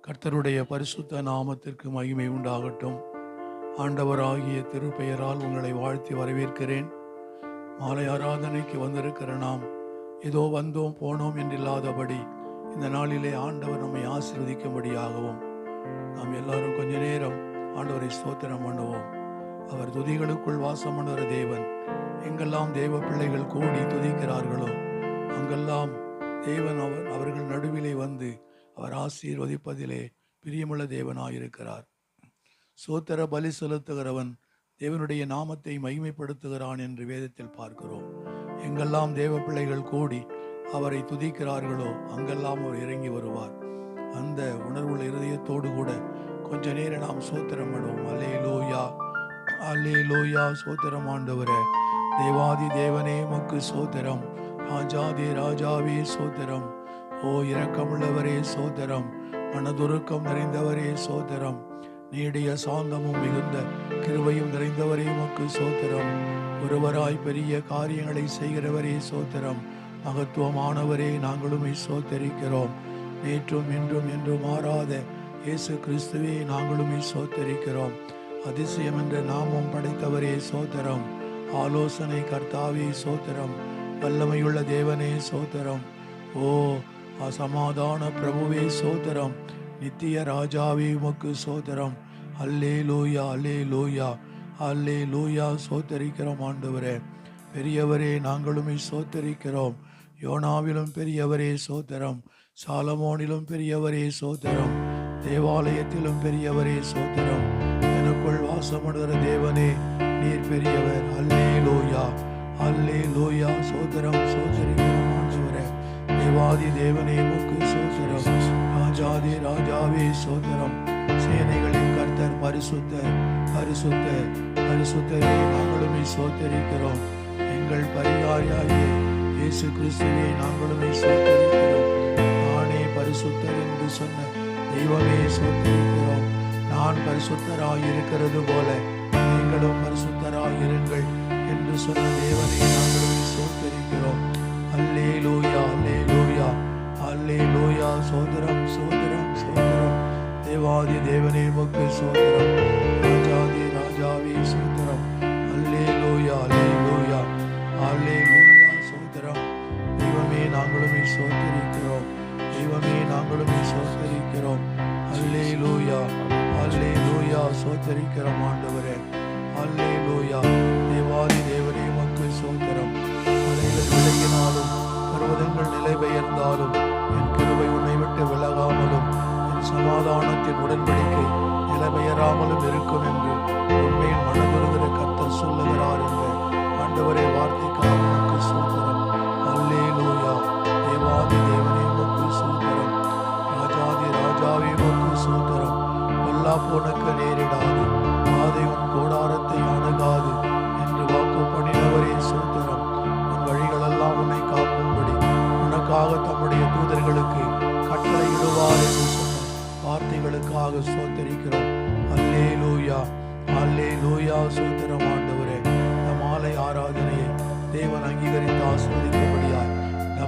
கர்த்தருடைய பரிசுத்த நாமத்திற்கு மகிமை உண்டாகட்டும். ஆண்டவராகிய திருப்பெயரால் உங்களை வாழ்த்தி வரவேற்கிறேன். மாலை ஆராதனைக்கு வந்திருக்கிற நாம் ஏதோ வந்தோம் போனோம் என்றில்லாதபடி இந்த நாளிலே ஆண்டவர் நம்மை ஆசீர்வதிக்கும்படியாகவும் நாம் எல்லாரும் கொஞ்ச நேரம் ஆண்டவரை ஸ்தோத்திரம் பண்ணுவோம். அவர் துதிகளுக்குள் வாசம் பண்ணுகிற தேவன். எங்கெல்லாம் தேவ பிள்ளைகள் கூடி துதிக்கிறார்களோ அங்கெல்லாம் தேவன் அவர்கள் நடுவிலே வந்து அவர் ஆசீர்வதிப்பதிலே பிரியமுள்ள தேவனாயிருக்கிறார். சோத்திர பலி செலுத்துகிறவன் தேவனுடைய நாமத்தை மகிமைப்படுத்துகிறான் என்று வேதத்தில் பார்க்கிறோம். எங்கெல்லாம் தேவ பிள்ளைகள் கூடி அவரை துதிக்கிறார்களோ அங்கெல்லாம் அவர் இறங்கி வருவார். அந்த உணர்வுள்ள இருதயத்தோடு கூட கொஞ்ச நேரம் நாம் சோத்திரம் பண்ணுவோம். அல்லேலூயா, அல்லேலூயா. சோத்திரம் ஆண்டவரே, தேவாதி தேவனே உமக்கு சோத்திரம். ராஜாதி ராஜாவே சோத்திரம். ஓ இரக்கமுள்ளவரே சோத்திரம். மனதுருக்கம் நிறைந்தவரே சோத்திரம். நீடிய சாந்தமும் மிகுந்த கிருபையும் நிறைந்தவரே உமக்கு சோத்திரம். ஒருவராய் பெரிய காரியங்களை செய்கிறவரே சோத்திரம். மகத்துவமானவரே நாங்களும் சோத்தரிக்கிறோம். நேற்றும் இன்றும் என்றும் மாறாத இயேசு கிறிஸ்துவே நாங்களும் சோத்தரிக்கிறோம். அதிசயம் என்ற நாமம் படைத்தவரே சோத்திரம். ஆலோசனை கர்த்தாவே சோத்திரம். வல்லமையுள்ள தேவனே சோத்திரம். ஓ சமாதான பிரபுவே சோத்திரம். நித்திய ராஜாவே உமக்கு சோத்திரம். அல்லேலூயா, அல்லேலூயா, அல்லேலூயா. சோத்தரிக்கிறோம் ஆண்டவரே. பெரியவரே நாங்களும் சோத்தரிக்கிறோம். யோனாவிலும் பெரியவரே சோத்திரம். சாலமோனிலும் பெரியவரே சோத்திரம். தேவாலயத்திலும் பெரியவரே சோத்திரம். எனக்குள் வாசமுடுகிற தேவனே நீர் பெரியவர். அல்லேலூயா, அல்லேலூயா. சோத்திரம், சோதரிக்கிறோம் ஆண்டவரே. தேவாதி தேவனே உமக்கு சோத்திரம். ராஜாதி ராஜாவே சோத்திரம். சேனைகளின் கர்த்தர் பரிசுத்தர், பரிசுத்தர், பரிசுத்தரே நாங்களும் சோத்தரிக்கிறோம். எங்கள் பரிகாரியாகிய இயேசு கிறிஸ்துவே நாங்களும் சோத்தரிக்கிறோம். நானே பரிசுத்தர் என்று சொன்ன தெய்வமே சோத்தரிக்கிறோம். நான் பரிசுத்தராய் இருக்கிறது போல நீங்களும் பரிசுத்தராய் இருங்கள் என்று சொன்ன தேவனை நாங்களும் சோத்தரிக்கிறோம். அல்லேலூயா, அல்லேலூயா, அல்லேலூயா. சோதரம், சோதரம், சோதரம். தேவாதி தேவனே உமக்கு சோதரம். ராஜாதி ராஜாவே சோதரம். அல்லேலூயா, அல்லேலூயா, அல்லேலூயா. சோதரம். தெய்வமே நாங்களும் சோத்தரிக்கிறோம். தெய்வமே நாங்களும் சோத்தரிக்கிறோம். அல்லேலூயா, அல்லேலூயா. சோத்தரிக்கிறோம் ஆண்டவரே. அல்லேலூயா. தேவாதி தேவனே உமக்கு சோத்திரம். மலைகள் விலகினாலும் பர்வதங்கள் நிலை பெயர்ந்தாலும் என் கிருபை உன்னை விட்டு விலகாமலும் என் சமாதானத்தின் உடன்படிக்கை நிலை பெயராமலும் இருக்கும் என்று உண்மையில் மனதுருகிற கர்த்தர் சொல்லுகிறார் என்ற ஆண்டவரே வார்த்தைக்காக உமக்கு சோத்திரம். அல்லேலூயா. தேவாதி தேவனே உமக்கு சோத்திரம். ராஜாதி ராஜாவே உமக்கு சோத்திரம். பொல்லாப்பு உனக்கு நேரிடாது, பாதை உன் கூடாரத்தை அணுகாது என்று வாக்கு பண்ணினவரே சோத்திரம். உன் வழிகளெல்லாம் உன்னை காக்கும்படி உனக்காக தம்முடைய தூதர்களுக்கு கட்டளை இடுவார் என்று சொன்ன வார்த்தைகளுக்காக சோத்தரிக்கிறோம். அல்லேலூயா, அல்லேலூயா. சோத்திரம் ஆண்டவரே. இந்த மாலை ஆராதனையை தேவன் அங்கீகரித்து ஆஸ்வதிக்கும்படியாய் இந்த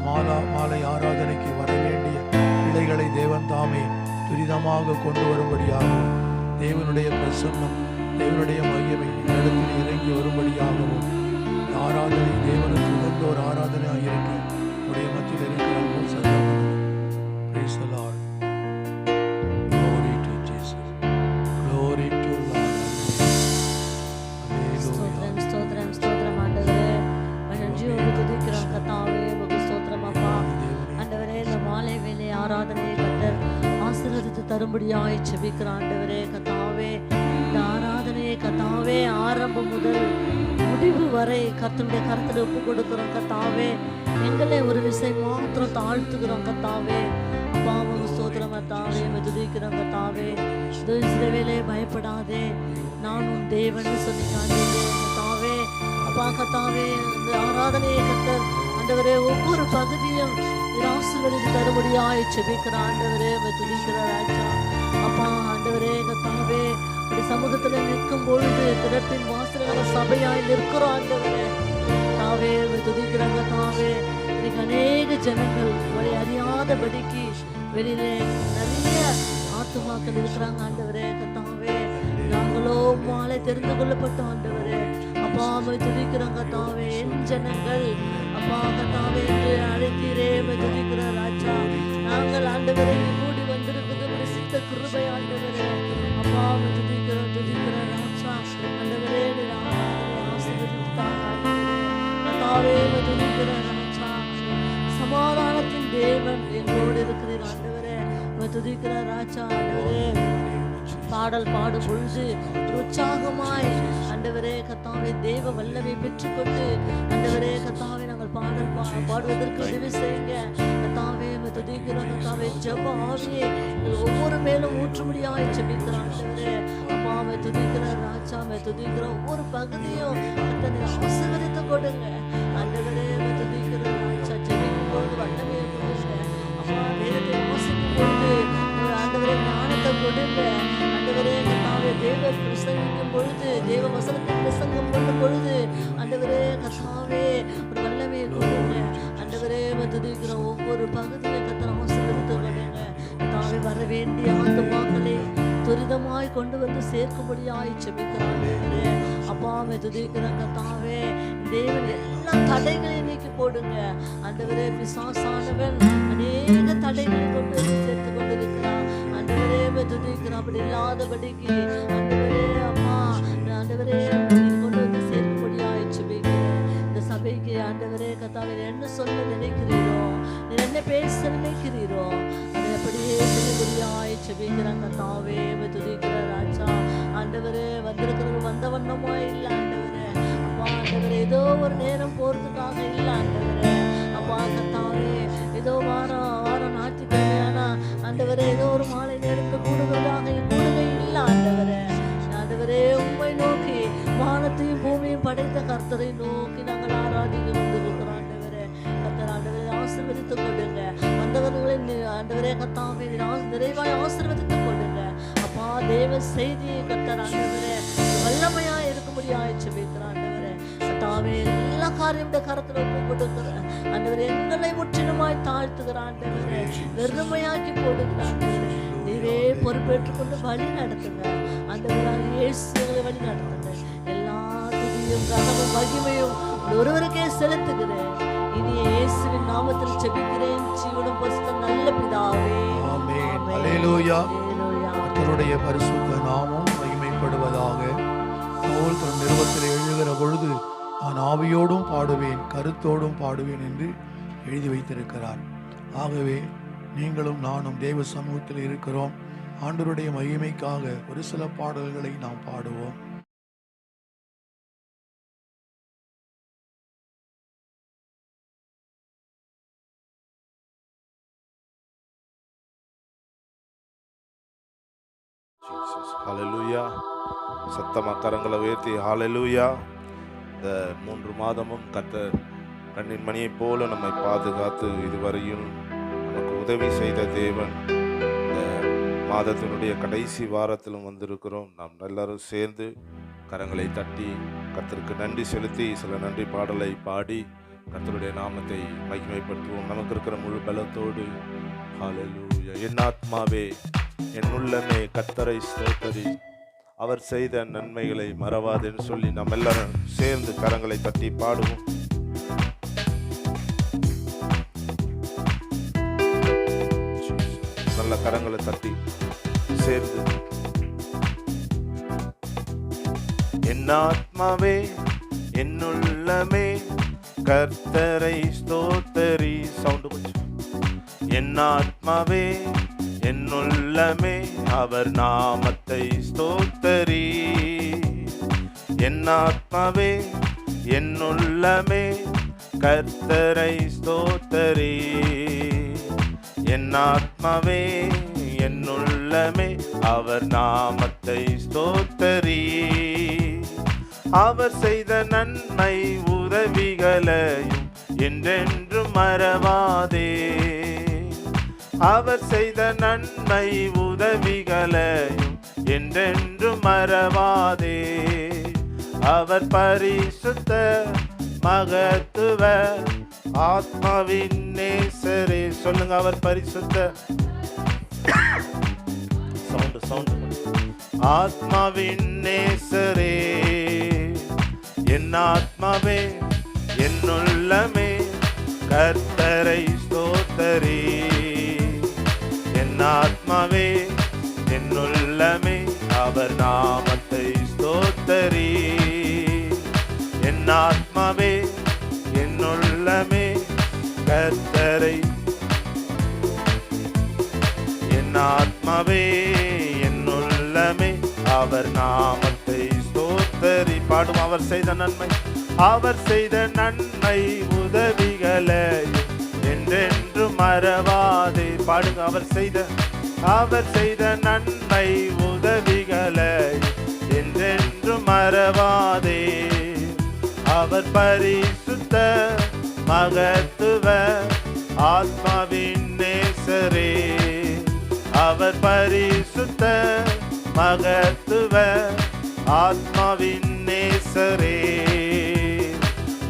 மாலை ஆராதனைக்கு வர வேண்டிய பிள்ளைகளை தேவன் தாமே துரிதமாக கொண்டு வரும்படியாகவும் தேவனுடைய பிரசன்னம், தேவனுடைய மகிமை இடத்தில் இறங்கி வரும்படியாகவும் ஆராதனை தேவனுக்கு உகந்த ஒரு ஆராதனையாக இருக்க உடைய மத்தியில் இருக்கிற Praise the Lord. Glory to Jesus. Glory to Lord. ஸ்தோத்திரம், ஸ்தோத்திரம், ஸ்தோத்திரம் ஆண்டவரே. நன்றியோடு துதிக்கிறோம் கர்த்தாவே. உமக்கு ஸ்தோத்திரம் அப்பா. ஆண்டவரே, இந்த மாலை வேளை ஆராதனையை கர்த்தர் ஆசீர்வதித்து தரும்படியாய் ஜெபிக்கிற ஆண்டவரே கர்த்தாவே. இந்த ஆராதனையை கர்த்தாவே ஆரம்பம் முதல் முடிவு வரை கர்த்தருடைய கருத்தில் ஒப்பு கொடுக்கிறோம் கர்த்தாவே. எங்களை ஒரு விசை மாத்திரம் தாழ்த்துக்கிறோம் கர்த்தாவே. அப்பா உமக்கு ஸ்தோத்திரம் கர்த்தாவே. துதிக்கிறோம் கர்த்தாவே. சில வேளை பயப்படாதே, நான் உன் தேவன் சொன்னீங்க கர்த்தாவே. அப்பா கர்த்தாவே, இந்த ஆராதனையை கர்த்தர் ஆண்டவரே ஒவ்வொரு பகுதியும் ஆசீர்வதித்து தரும்படியாய் ஜெபிக்கிற ஆண்டவரே துதிக்கிற ராஜா. அப்பா ஆண்டவரே கர்த்தாவே, சமூகத்துல நிற்கும் பொழுது திறப்பின் வாசல்கள சபையாய் நிற்கிறோம் ஆண்டவரே தாவே. துதிக்கிறாங்க தாவே. இன்னைக்கு அநேக ஜனங்கள் உங்களை அறியாதபடிக்கு வெளியிலே நிறைய ஆத்துமாக்கள் இருக்கிறாங்க ஆண்டவரே கத்தாவே. நாங்களோ மாலை தெரிந்து கொள்ளப்பட்டோம் ஆண்டவரே. அப்பா உம்மை துதிக்கிறோம் கத்தாவே. என் ஜனங்கள் அப்பா கத்தாவே என்று அழைத்தீரே, உம்மை துதிக்கிற ராஜா. நாங்கள் ஆண்டவரை கூடி வந்திருக்கிறது ஒரு சித்த கிருபை ஆண்டவரே. அப்பா உம்மை துதிக்கிற ராஜா. ஆண்டவரே நீர் ஆசீர்வதித்தார் ஆண்டவரே. கத்தாவே உம்மை துதிக்கிற ராஜா. சமாதானத்தின் தேவன் எங்களோடு இருக்கிறீர் ஆண்டவரே. உம்மை துதிக்கிற ராஜா. ஆண்டவரே பாடல் பாடும் பொழுது உற்சாகமாய் ஆண்டவரே கத்தாவே தேவ வல்லமை பெற்றுக்கொண்டு ஆண்டவரே கத்தாவே நாங்கள் பாடல் பாடுவதற்கு உதவி செய்யுங்க கத்தாவே. துதிக்கிறோம் கத்தாவே. ஜெப ஆவியே ஒவ்வொரு மேலும் ஊற்றும்படியாய் ஜெபிக்கிறோம் ஆண்டவரே. அம்மாவை துதிக்கிற ராஜா. துதிக்கிற ஒவ்வொரு பகுதியும் கத்தனை ஆசீர்வதித்து கொடுங்க ஆண்டவரே. துதிக்கிற ராஜா. ஜெபிக்கும் பொழுது வல்லமையை கொடுங்க அம்மா. வேதத்தை வாசிக்கும் பொழுது ஆண்டவரே ஞானத்தை கொடுங்க ஆண்டவரே கத்தாவே. தேவன் பிரசங்கிக்கும் பொழுது தேவ வசனத்தை பிரசங்கம் பண்ணும் பொழுது ஆண்டவரே கத்தாவே ஒரு வல்லமையை கொடுங்க ஆண்டவரே. துதிக்கிற ஒவ்வொரு பகுதியை கத்தனை ஆசீர்வதித்து கொடுங்க கத்தாவே. வர வேண்டிய ஆத்துமாக்களை துரிதமாய் கொண்டு வந்து சேர்க்கும்படியாய் ஜெபிக்கிறாங்க அப்பாவை துதிக்கிற கத்தாவே. தேவன் எல்லா தடைகளையும் நீக்கி போடுங்க ஆண்டவரே. பிசாசானவன் அநேக தடைகளை கொண்டு வந்து சேர்த்து கொண்டிருக்கிறான் ஆண்டவரே. துதிக்கிறான் அப்படி இல்லாதபடிக்கு ஆண்டவரே அப்பா ஆண்டவரே கொண்டு வந்து சேர்க்கும்படியாய் ஜெபிக்கிறேன் இந்த சபைக்கு ஆண்டவரே கத்தாவே. என்ன சொல்ல நினைக்கிறீரோ, நீ என்ன பேச நினைக்கிறீரோ அதை அப்படியே செய்யக்கூடியாய் ஜெபிக்கிறான் கத்தாவே. துதிக்கிற ராஜா. ஆண்டவரே வந்திருக்கிறவர் வந்த வண்ணமாய் இல்லை ஆண்டவரே. அப்பா ஆண்டவரே ஏதோ ஒரு நேரம் போறதுக்காக இல்லை ஆண்டவரே. அப்பா கத்தாவே ஏதோ வாரம் ஞாயிற்றுக்கிழமையானா ஆண்டவரே ஏதோ ஒரு மாலை நேரத்தில் கூடுவதாக கூடுகை இல்லை ஆண்டவரே. ஆண்டவரே உம்மை நோக்கி வானத்தையும் பூமியும் படைத்த கர்த்தரை நோக்கி நாங்கள் ஆராதிக்க வந்திருக்கிறோம் ஆண்டவரே. கர்த்தர் ஆண்டவரை ஆசீர்வதித்துக் கொள்ளுங்க வந்தவர்களை ஆண்டவரே கத்தாவே நிறைவாய் ஆசீர்வதித்துக் கொள்ளுங்க அப்பா. தேவ செய்தியை கர்த்தர் ஆண்டவரே வல்லமையா இருக்கும்படியாய் ஜெபிக்கிறார் ஆண்டவரே கத்தாவே. எல்லா காரியம் கரத்துல ஒப்பு கொடுக்கிற ஆண்டவரே. எங்களை முற்றிலுமாய் தாழ்த்துகிற ஆண்டவரே. வெறுமையாக்கி போடுகிற ஆண்டவரே. நீரே பொறுப்பேற்றுக் கொண்டு வழி நடத்துங்க ஆண்டவரே. இயேசுவை வழி நடத்துங்க. எல்லா துதியும் கனமும் மகிமையும் ஒருவருக்கே செலுத்துகிறேன். இனிய இயேசுவின் நாமத்தில் ஜெபிக்கிறேன் ஜீவனும் பரிசுத்த நல்ல பிதாவே. ஆமென். அல்லேலூயா. கர்த்தருடைய பரிசுத்த நாமம் மகிமைப்படுவதாக. பவுல் தன் நிருபத்தில் எழுதுகிற பொழுது நான் ஆவியோடும் பாடுவேன் கருத்தோடும் பாடுவேன் என்று எழுதி வைத்திருக்கிறார். ஆகவே நீங்களும் நானும் தேவ சமூகத்தில் இருக்கிறோம். ஆண்டவருடைய மகிமைக்காக ஒரு சில பாடல்களை நாம் பாடுவோம். ஹல்லேலூயா. சத்தமா கரங்களை உயர்த்தி ஹல்லேலூயா. இந்த 3 மாதமும் கர்த்தர் கண்ணின் மணியைப் போல நம்மை பாதுகாத்து இதுவரையும் நமக்கு உதவி செய்த தேவன். இந்த மாதத்தினுடைய கடைசி வாரத்திலும் வந்திருக்கிறோம். நாம் எல்லாரும் சேர்ந்து கரங்களை தட்டி கர்த்தருக்கு நன்றி செலுத்தி சில நன்றி பாடலை பாடி கர்த்தருடைய நாமத்தை மகிமைப்படுத்துவோம். நமக்கு இருக்கிற முழு பலத்தோடு ஹல்லேலூயா. என் ஆத்மாவே என் உள்ளமே கர்த்தரை ஸ்தோத்திரி, அவர் செய்த நன்மைகளை மறவாதேன்னு சொல்லி நம்ம எல்லாரும் சேர்ந்து கரங்களை தட்டி பாடுவோம். நல்ல கரங்களை தட்டி சேர்ந்து. என் ஆத்மாவே என் உள்ளமே கர்த்தரை ஸ்தோத்திரி. சவுண்ட் கொஞ்சம். என் ஆத்மாவே என் உள்ளமே அவர் நாமத்தை ஸ்தோத்திரி. என் ஆத்மாவே என் உள்ளமே கர்த்தரை ஸ்தோத்திரி. என் ஆத்மாவே என் உள்ளமே அவர் நாமத்தை ஸ்தோத்திரி. அவர் செய்த நன்மை உதவிகளையும் என்றென்றும் மறவாதே. அவர் செய்த நன்மை உதவிகளையும் என்றென்றும் மறவாதே. அவர் பரிசுத்த மகத்துவ ஆத்மாவின் நேசரே. சொல்லுங்க, அவர் பரிசுத்த சவுண்டு ஆத்மாவின் நேசரே, என் ஆத்மாவே என் உள்ளமே கர்த்தரை ஸ்தோத்தரி. என் ஆத்மாவே என் உள்ளமே அவர் நாமத்தை ஸ்தோத்தரி. என் ஆத்மாவே என் உள்ளமே கர்த்தரை, என் ஆத்மாவே என் உள்ளமே அவர் நாமத்தை ஸ்தோத்தரி. பாடும் அவர் செய்த நன்மை, அவர் செய்த நன்மை உதவிகளை என்றென்று மறவாதே. பாடுங்க அவர் செய்த நன்மை உதவிகளை என்றென்று மறவாதே. அவர் பரிசுத்த மகத்துவ ஆத்மாவின் நேசரே, அவர் பரிசுத்த மகத்துவ ஆத்மாவின் நேசரே.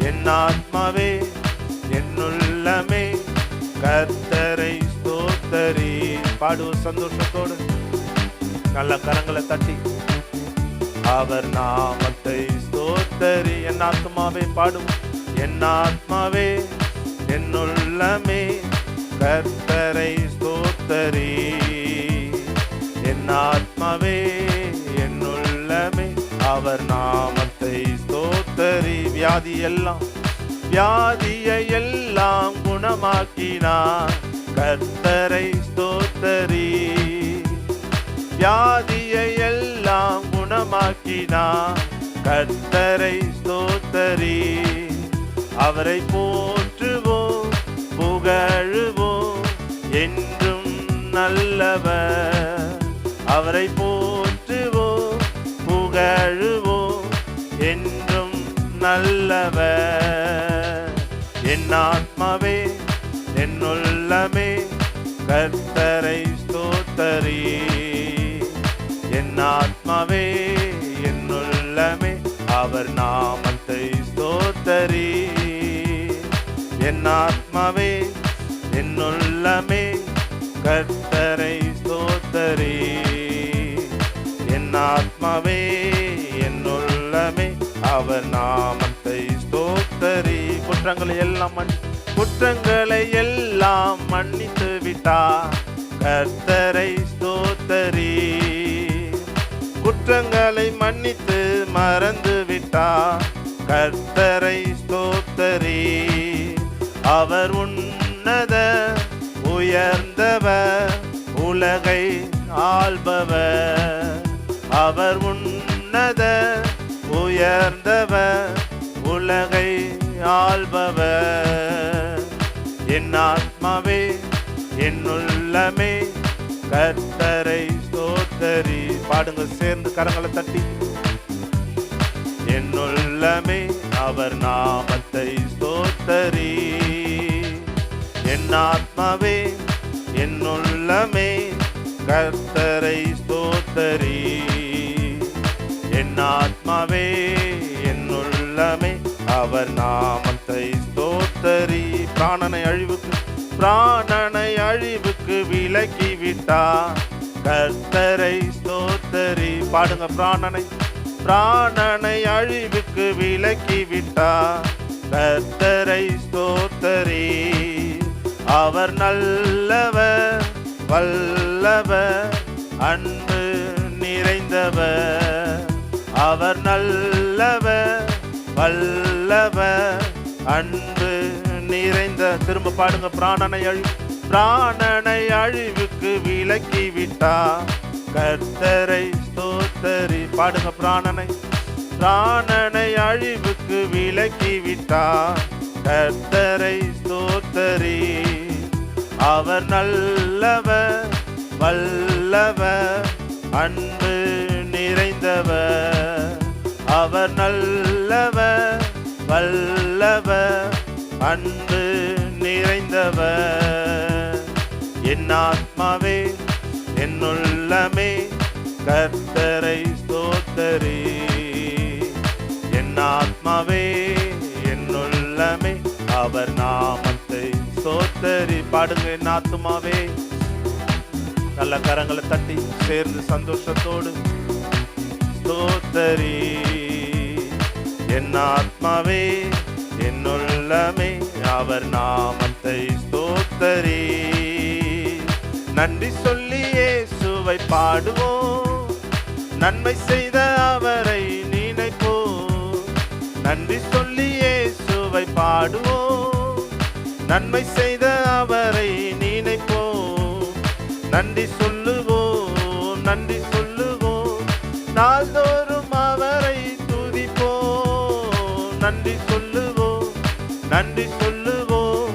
என் ஆத்மாவே என் உள்ளமே கர்த்தரை ஸ்தோத்தரி. பாடுவோம் சந்தோஷத்தோடு, நல்ல கரங்களை தட்டி அவர் நாமத்தை ஸ்தோத்தரி. என் ஆத்மாவே பாடும், என் ஆத்மாவே என் உள்ளமே கர்த்தரை ஸ்தோத்தரி. என் ஆத்மாவே என் உள்ளமே அவர் நாமத்தை ஸ்தோத்தரி. வியாதியை எல்லாம் குணமாக்கினார் கர்த்தரை ஸ்தோத்தரி. வியாதியை எல்லாம் குணமாக்கினார் கர்த்தரை ஸ்தோத்தரி. அவரை போற்றுவோம் புகழுவோம் என்றும் நல்லவர். அவரை போற்றுவோம் புகழுவோம் என்றும் நல்லவர். என் ஆத்மாவே என் உள்ளமே கர்த்தரை ஸ்தோத்தரி. என் ஆத்மாவே என் உள்ளமே அவர் நாமத்தை ஸ்தோத்தரி. என் ஆத்மாவே என் உள்ளமே கர்த்தரை ஸ்தோத்தரி. என் ஆத்மாவே என் உள்ளமே அவர் நாமத்தை ஸ்தோத்தரி. குற்றங்களை எல்லாம் மன்னித்து விட்டார் கர்த்தரை ஸ்தோத்தரி. குற்றங்களை மன்னித்து மறந்து விட்டார் கர்த்தரை ஸ்தோத்தரி. அவர் உன்னத உயர்ந்தவர் உலகை ஆள்பவர். அவர் உன்னத உயர்ந்தவர் உலகை ஆள்பவர். என் ஆத்மாவே என் உள்ளமே கர்த்தரை ஸ்தோத்தரி. பாடுங்க சேர்ந்து கரங்களை தட்டி, என் உள்ளமே அவர் நாமத்தை ஸ்தோத்தரி. என் ஆத்மாவே என் உள்ளமே கர்த்தரை ஸ்தோத்தரி. என் ஆத்மாவே என் உள்ளமே அவர் நாமத்தை ஸ்தோத்தரி. பிராணனை அழிவுக்கு விலக்கி விட்டார் கர்த்தரை ஸ்தோத்தரி. பாடுங்க பிராணனை அழிவுக்கு விலக்கி விட்டார் கர்த்தரை ஸ்தோத்தரி. அவர் நல்லவர் வல்லவர் அன்பு நிறைந்தவர். அவர் நல்லவர் வல்லவர் அன்பு நிறைந்த. திரும்ப பாடுங்க பிராணனை அழிவுக்கு விலக்கி விட்டார் கர்த்தரை ஸ்தோத்தரி. பாடுங்க பிராணனை அழிவுக்கு விலக்கி விட்டார் கர்த்தரை ஸ்தோத்தரி. அவர் நல்லவர் வல்லவர் அன்பு நிறைந்தவர். அவர் நல்லவர் வல்லவர் அன்பு நிறைந்தவர். என் ஆத்மாவே என் உள்ளமே கர்த்தரை ஸ்தோத்தரி. என் ஆத்மாவே என் உள்ளமே அவர் நாமத்தை ஸ்தோத்தரி. பாடுங்க என் ஆத்மாவே நல்ல கரங்களை தட்டி சேர்ந்து சந்தோஷத்தோடு ஸ்தோத்தரி. என் ஆத்மாவே என் உள்ளமே அவர் நாமத்தை ஸ்தோத்தரி. நன்றி சொல்லி இயேசுவை பாடுவோம், நன்மை செய்த அவரை நினைப்போம். நன்றி சொல்லி இயேசுவை பாடுவோம், நன்மை செய்த அவரை நினைப்போம். நன்றி சொல்லுவோம், நன்றி சொல்லுவோம், நாள்தோறும் அவரை துதிப்போம். நன்றி சொல்லுவோம், நன்றி சொல்லுவோம்,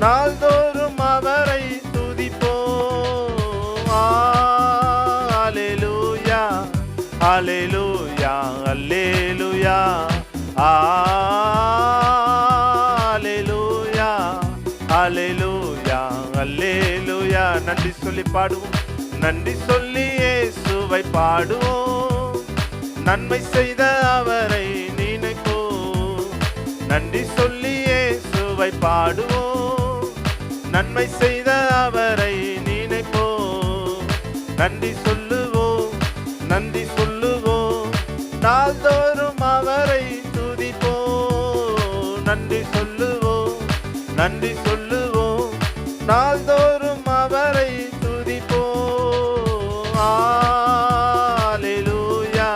நாள்தோறும் அவரை துதிப்போம். அல்லேலூயா அல்லேலூயா அல்லேலூயா அல்லேலூயா அல்லேலூயா அல்லேலூயா. நன்றி சொல்லி பாடுவோம், நன்றி சொல்லி இயேசுவை பாடுவோம், நன்மை செய்த அவரை நினைப்போம். நன்றி சொல்லி இயேசுவை பாடுவோம், நன்மை செய்த அவரை நினைப்போம். நன்றி சொல்லுவோம், நன்றி சொல்லுவோம், நாள்தோறும் அவரை துதிப்போம். நன்றி சொல்லுவோம், நன்றி சொல்லுவோம், நாள்தோறும் அவரை துதிப்போம். அல்லேலூயா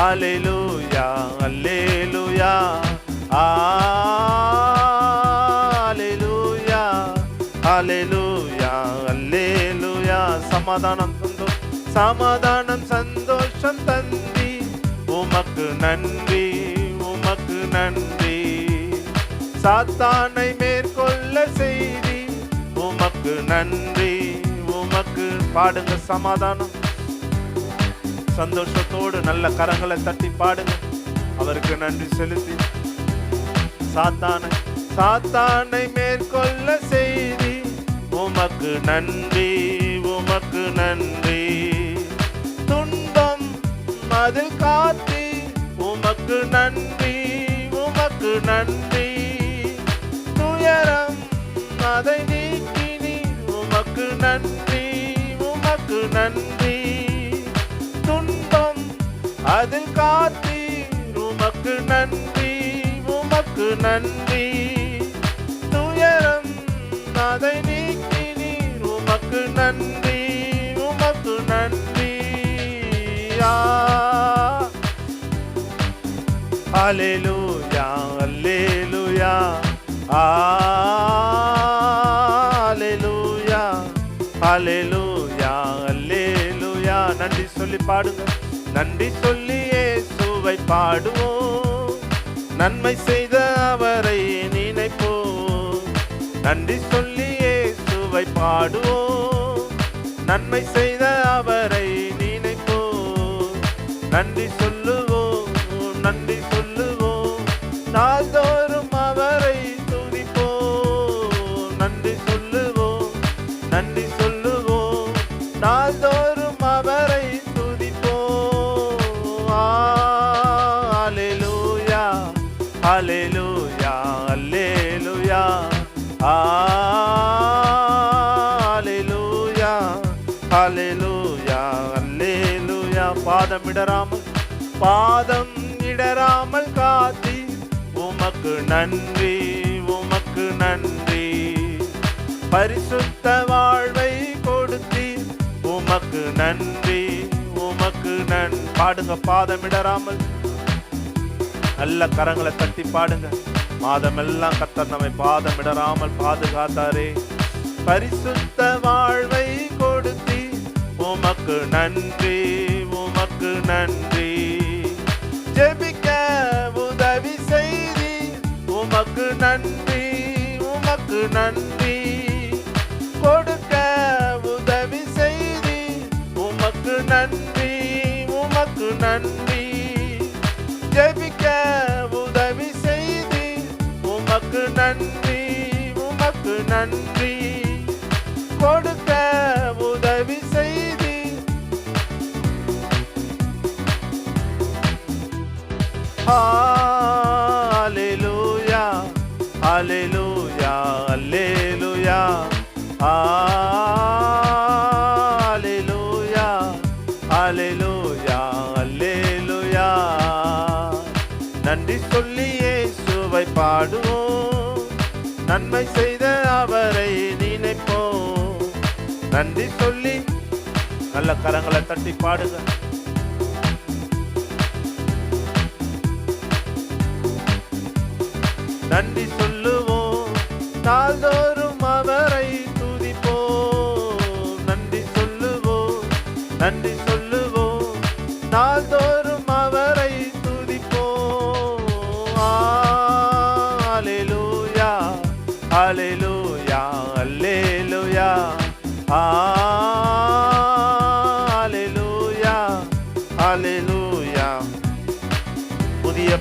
அல்லேலூயா அல்லேலூயா அல்லேலூயா அல்லேலூயா அல்லேலூயா. சமாதானம் சமாதானம் சந்தோஷம் தந்தி உமக்கு நன்றி, உமக்கு நன்றி. சாத்தானை மேற்கொள்ள செய்தி உமக்கு நன்றி, உமக்கு. பாடுங்க சமாதானம் சந்தோஷத்தோடு நல்ல கரங்களை தட்டி பாடுங்க, அவருக்கு நன்றி செலுத்தி. சாத்தானை மேற்கொள்ள செய்தி உமக்கு நன்றி, உமக்கு நன்றி. துன்பம் அதில் காத்தி உமக்கு நன்றி, உமக்கு நன்றி. துயரம் அதை நீக்கினி உமக்கு நன்றி, உமக்கு நன்றி. துன்பம் அதில் காத்தி உமக்கு நன்றி, உமக்கு நன்றி. துயரம் அதை நீக்கினி உமக்கு நன்றி, உமக்கு நன்றி. அல்லேலூயா அல்லேலூயா அல்லேலூயா அல்லேலூயா அல்லேலூயா. நன்றி சொல்லி பாடுங்க, நன்றி சொல்லி இயேசுவை பாடுவோம், நன்மை செய்த அவரை நினைப்போம். நன்றி சொல்லி இயேசுவை பாடுவோம், நன்மை செய்த அவரை நினைப்போம். நன்றி சொல்லுவோம், நன்றி சொல்லுவோம், நாள்தோறும் அவரை துதிப்போம். நன்றி சொல்லுவோம், நன்றி சொல்லுவோம், நாள்தோறும் அவரை துதிப்போம். அல்லேலூயா அல்லேலூயா அல்லேலூயா அல்லேலூயா அல்லேலூயா அல்லேலூயா. பாதம் இடராமல் காத்தி உமக்கு நன்றி, உமக்கு நன்றி. பரிசுத்த வாழ்வை கொடுத்தி உமக்கு நன்றி, உமக்கு நன்றி. பாடுங்க பாதமிடராமல், நல்ல கரங்களை தட்டி பாடுங்க. மாதமெல்லாம் கர்த்தர் நம்மை பாதமிடராமல் பாதுகாத்தாரே. பரிசுத்த வாழ்வை கொடுத்தி உமக்கு நன்றி, உமக்கு நன்றி. ஜெபிக்க உதவி செய்தி உமக்கு நன்றி, உமக்கு நன்றி. கொடுக்க உதவி செய்தி உமக்கு நன்றி, உமக்கு நன்றி. ஜெபிக்க உதவி செய்தி உமக்கு நன்றி, உமக்கு நன்றி. கொடுக்க உதவி செய்தி ஹalleluya hallelujah hallelujah hallelujah பாடுவோம், நன்மை செய்த அவரை நினைப்போம். நன்றி சொல்லி நல்ல கரங்களை தட்டி பாடுங்க. நன்றி சொல்லுவோம், நாள்தோறும் அவரை துதிப்போம். நன்றி சொல்லுவோம், நன்றி சொல்லுவோம், நாள்தோறும் அவரை துதிப்போம். அல்லேலூயா, அல்லேலூயா, அல்லேலூயா, அல்லேலூயா, அல்லேலூயா. புதிய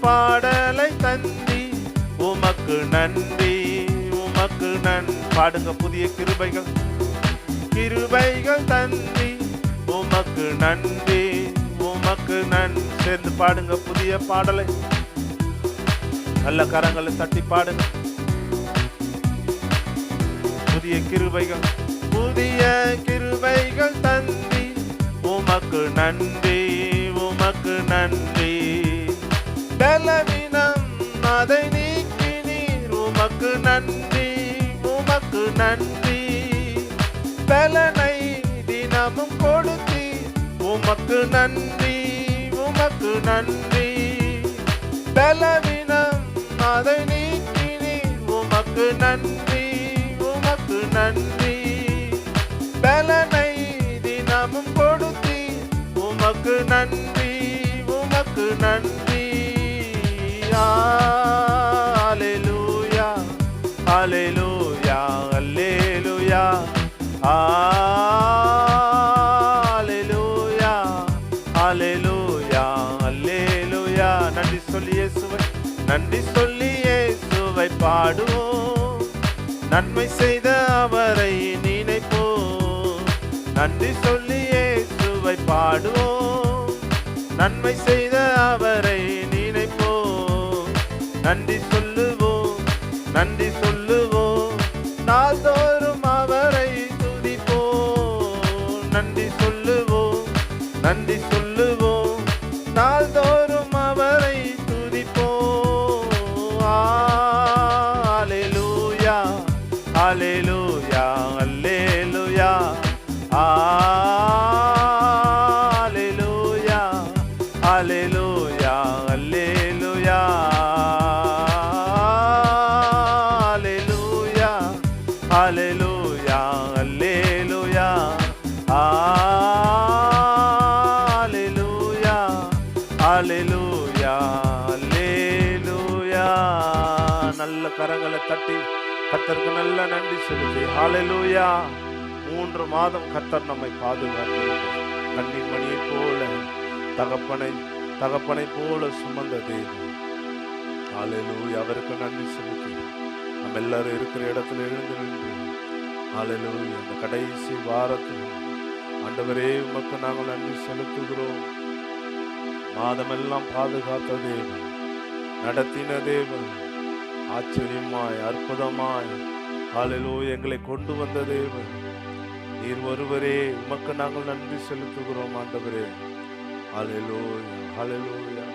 பாடலை தந்தி உமக்கு நன்றி, உமக்கு பாடுங்க. புதிய கிருபைகள் தந்தி உமக்கு நன்றி, உமக்கு சேர்ந்து பாடுங்க. புதிய பாடலை நல்ல கரங்களை தட்டி பாடுங்க. புதிய கிருபைகள் தந்தி உமக்கு நன்றி, உமக்கு நன்றி. பலவீனம் அதை நீக்கினீர், உமக்கு நன்றி, உமக்கு நன்றி. பலனை தினமும் கொடுத்தீர், உமக்கு நன்றி, உமக்கு நன்றி. பலவீனம் அதை நீக்கினீர், உமக்கு நன்றி, உமக்கு நன்றி. பலனை தினமும் கொடுத்தீர், உமக்கு நன்றி, உமக்கு நன்றி. Hallelujah, hallelujah, hallelujah, hallelujah, hallelujah, hallelujah. நன்றி சொல்லி இயேசுவை பாடுவோம், நன்மை செய்த அவரை நினைப்போம். நன்றி சொல்லி இயேசுவை பாடுவோம், நன்மை செய்த அவரை நினைப்போம். நன்றி சொல்லுவோம், நன்றி சொல்லுவோம், நாள்தோறும் அவரை துதிப்போம். நன்றி சொல்லுவோம், நன்றி சொல்லுவோம், நாள்தோறும் அவரை துதிப்போம். அல்லேலூயா, அல்லேலூயா, அல்லேலூயா, அல்லேலூயா, அல்லேலூயா, அல்லேலூயா, அல்லேலூயா, அல்லேலூயா, அல்லேலூயா, அல்லேலூயா, அல்லேலூயா. நல்ல கரங்களை தட்டி கர்த்தருக்கு நல்ல நன்றி செலுத்தி ஹல்லேலூயா. 3 மாதம் கர்த்தர் நம்மை பாதுகாத்து கண்ணின் மணியை போல தகப்பனை போல சுமந்த தேவன். ஹல்லேலூயா. அவருக்கு நன்றி செலுத்தி நம்ம எல்லாரும் இருக்கிற இடத்துல எழுந்து நின்று ஹல்லேலூயா. அந்த கடைசி வாரத்தில் ஆண்டவரே உமக்கு நாங்கள் நன்றி செலுத்துகிறோம். மாதமெல்லாம் பாதுகாத்த தேவன், நடத்தின தேவன், ஆச்சரியமாய் அற்புதமாய் ஹல்லேலூயா எங்களை கொண்டு வந்த தேவன் நீர் ஒருவரே. உமக்கு நாங்கள் நன்றி செலுத்துகிறோம் ஆண்டவரே. ஹல்லேலூயா, ஹல்லேலூயா.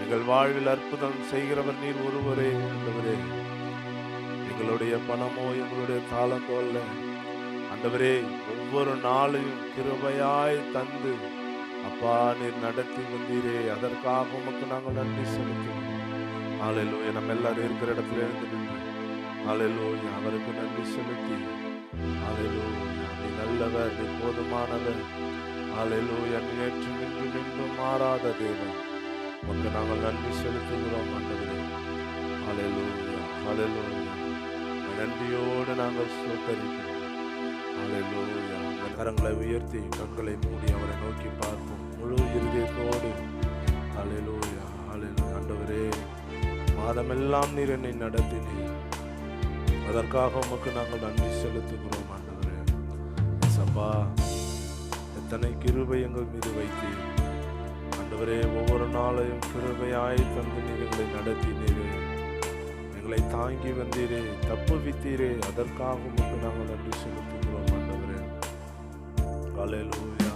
எங்கள் வாழ்வில் அற்புதம் செய்கிறவர் நீர் ஒருவரே ஆண்டவரே. எங்களுடைய பணமோ எங்களுடைய தாளந்தோ அல்ல ஆண்டவரே. ஒவ்வொரு நாளையும் கிருபையாய் தந்து அப்பா நீர் நடத்தி வந்தீரே, அதற்காக உமக்கு நாங்கள் நன்றி செலுத்துகிறோம். ஹல்லேலூயா. நம்ம எல்லாரும் இருக்கிற இடத்துல இருந்து நின்று ஹல்லேலூயா அவருக்கு நன்றி செலுத்தி ஹல்லேலூயா நீ நல்லவர், நீ போதுமானவர். ஹல்லேலூயா நீ நேற்று நின்று மாறாத தேவன். உமக்கு நாங்கள் நன்றி செலுத்துகிறோம் ஆண்டவரே. ஹல்லேலூயா, ஹல்லேலூயா. நன்றியோடு நாங்கள் ஸ்தோத்திரிக்கிறோம். ஹல்லேலூயா. கரங்களை உயர்த்தி கண்களை மூடி அவரை நோக்கி பார்ப்போம் முழு இருதயத்தோடு. ஹல்லேலூயா, ஹல்லேலூயா. ஆண்டவரே மாதமெல்லாம் நீர் என்னை நடத்தினீர், அதற்காக உமக்கு நாங்கள் நன்றி செலுத்துகிறோம் ஆண்டவரே. சப்பா எத்தனை கிருபை எங்கள் மீது வைத்தீர் ஆண்டவரே. ஒவ்வொரு நாளையும் கிருபையாய் தந்து நீர் எங்களை நடத்தினீரே, எங்களை தாங்கி வந்தீரே, தப்புவித்தீரே, அதற்காக உமக்கு நாங்கள் நன்றி செலுத்துகிறோம் ஆண்டவரே. ஹல்லேலூயா,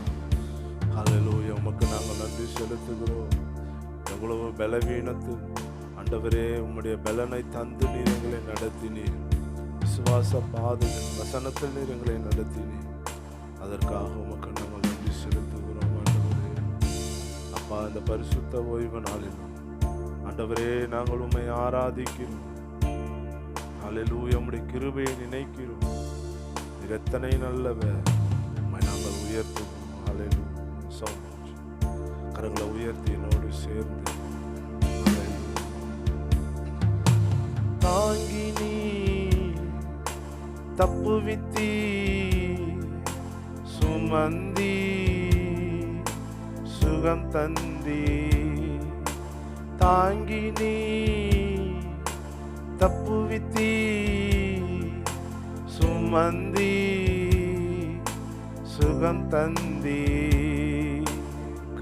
ஹல்லேலூயா. உமக்கு நாங்கள் நன்றி செலுத்துகிறோம். எவ்வளவு பலவீனத்தில் ஆண்டவரே உம்முடைய பலனை தந்து நீர் எங்களை நடத்தினீர். விசுவாச பாதையில் வசனத்தில் நீர் எங்களை நடத்தினீர். அதற்காக உமக்கு நாங்கள் நன்றி செலுத்துகிறோம் ஆண்டவரே. அப்பா, இந்த பரிசுத்த ஓய்வு நாளில் ஆண்டவரே நாங்கள் உம்மை ஆராதிக்கிறோம். ஹல்லேலூயா. உம்முடைய கிருபையை நினைக்கிறோம். நீர் எத்தனை நல்லவர். உம்மை நாங்கள் உயர்த்துகிறோம். ஹல்லேலூயா. so much. கரங்களை உயர்த்தி என்னோடு சேர்ந்து தாங்கி நீ தப்புவித்தி சுமந்தி சுகம் தந்தி. தாங்கி நீ தப்புவித்தி சுமந்தி சுகம் தந்தி.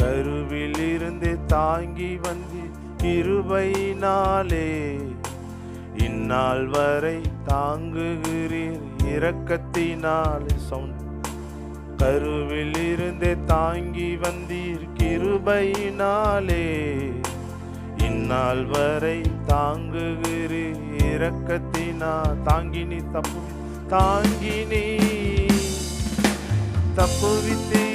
கருவில் இருந்து தாங்கி வந்து கிருபையினாலே இந்நாள் வரை தாங்குகிறீர் இரக்கத்தினாலே. கருவில் இருந்து தாங்கி வந்தீர் கிருபையினாலே இந்நாள் வரை தாங்குகிறீர் இரக்கத்தினா. தாங்கி நீ தப்புவித்தி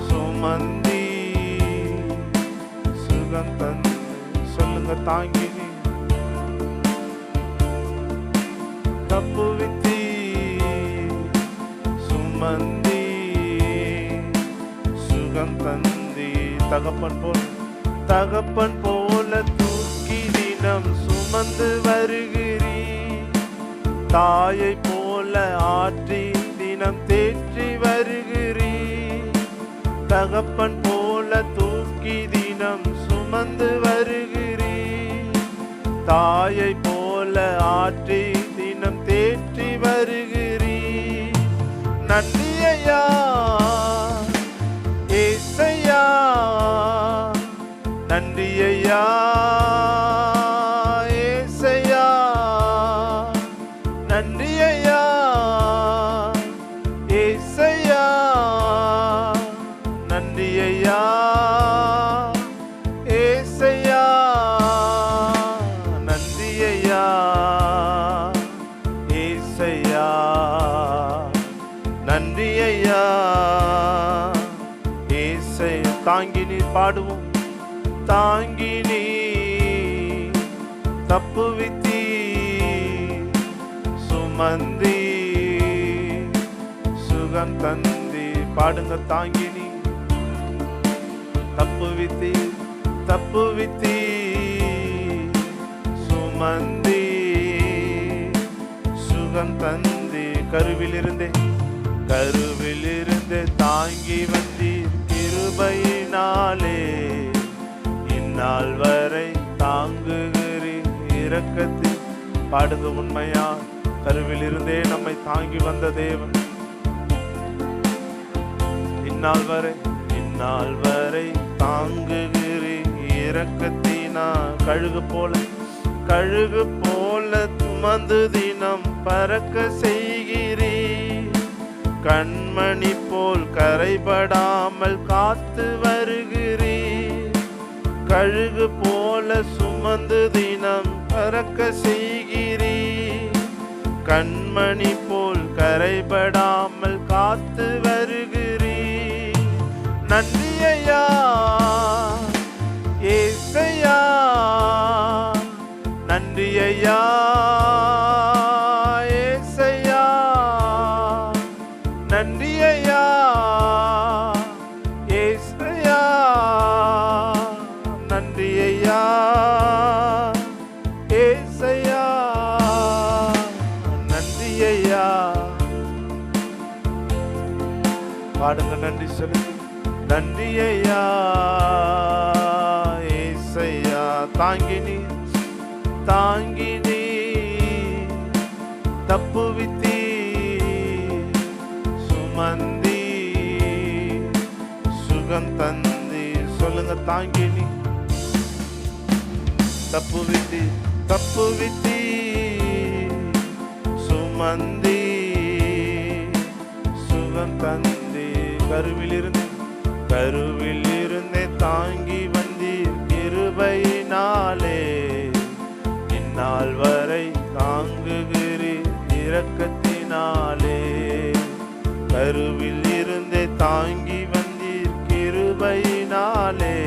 சுமந்தி சுகம் தந்து. சொல்லுங்க, தாங்கி நீ தப்புவித்தி சுமந்தி சுகம் தந்தி. தகப்பன் போல தூக்கி தினம் சுமந்து வருகிறீ. தாயை போல ஆற்றி தினம் தேற்றி வருகிறீ. தகப்பன் போல தூக்கி தினம் சுமந்து வருகிறீ. தாயை போல ஆற்றி தினம் தேற்றி வருகிறீ. நன்றி ஐயா ஏசையா, நன்றி ஐயா ஏசையா, நன்றி ஐயா ஏசையா, நன்றி ஐயா ஏசையா, நன்றி ஐயா ஏசையா, நன்றி ஐயா ஏசையா. தாங்கி நீ பாடுவோம். தாங்கி நீ தப்புவித்தி சுமந்தி சுகம் தந்தி. பாடுங்க, தாங்கி நீ தப்புவித்தி சுமந்தி சுகம் தந்தி. கருவிலிருந்தே தாங்கி வந்தீர் கிருபையினாலே இந்நாள் வரை தாங்குகிறீர் இரக்கத்தில். பாடுங்க, உண்மையா கருவில் இருந்தே நம்மை தாங்கி வந்த தேவன் இந்நாள் வரை தாங்குகிறீர் இரக்கத்தினா. கழுகு போல துமந்து தினம் பறக்க செய்கிறீர். கண்மணி போல் கரைபடாமல் காத்து வருகிறீர். கழுகு போல சுமந்து தினம் பறக்க செய்கிறீர். கண்மணி போல் கரைபடாமல் காத்து வருகிறீர். நன்றி ஐயா ஏசையா, நன்றி ஐயா ஏசையா, நன்றி ஐயா ஏசையா, நன்றி ஐயா ஏசையா, நன்றி ஐயா. பாடுங்க, நன்றி சொல்லுங்க. நன்றி ஐயா ஏசையா. தாங்கி நீ தப்புவித்தி சுமந்தி சுகம் தந்தி. சொல்லுங்க, தாங்கி நீ தப்புவித்தி சுமந்தி சுகம் தந்தி. கருவில் இருந்தே தாங்கி கிருபையினாலே இந்நாள் வரை தாங்குகிறீர் இரக்கத்தினாலே. கருவில் இருந்தே தாங்கி வந்தீர் கிருபையினாலே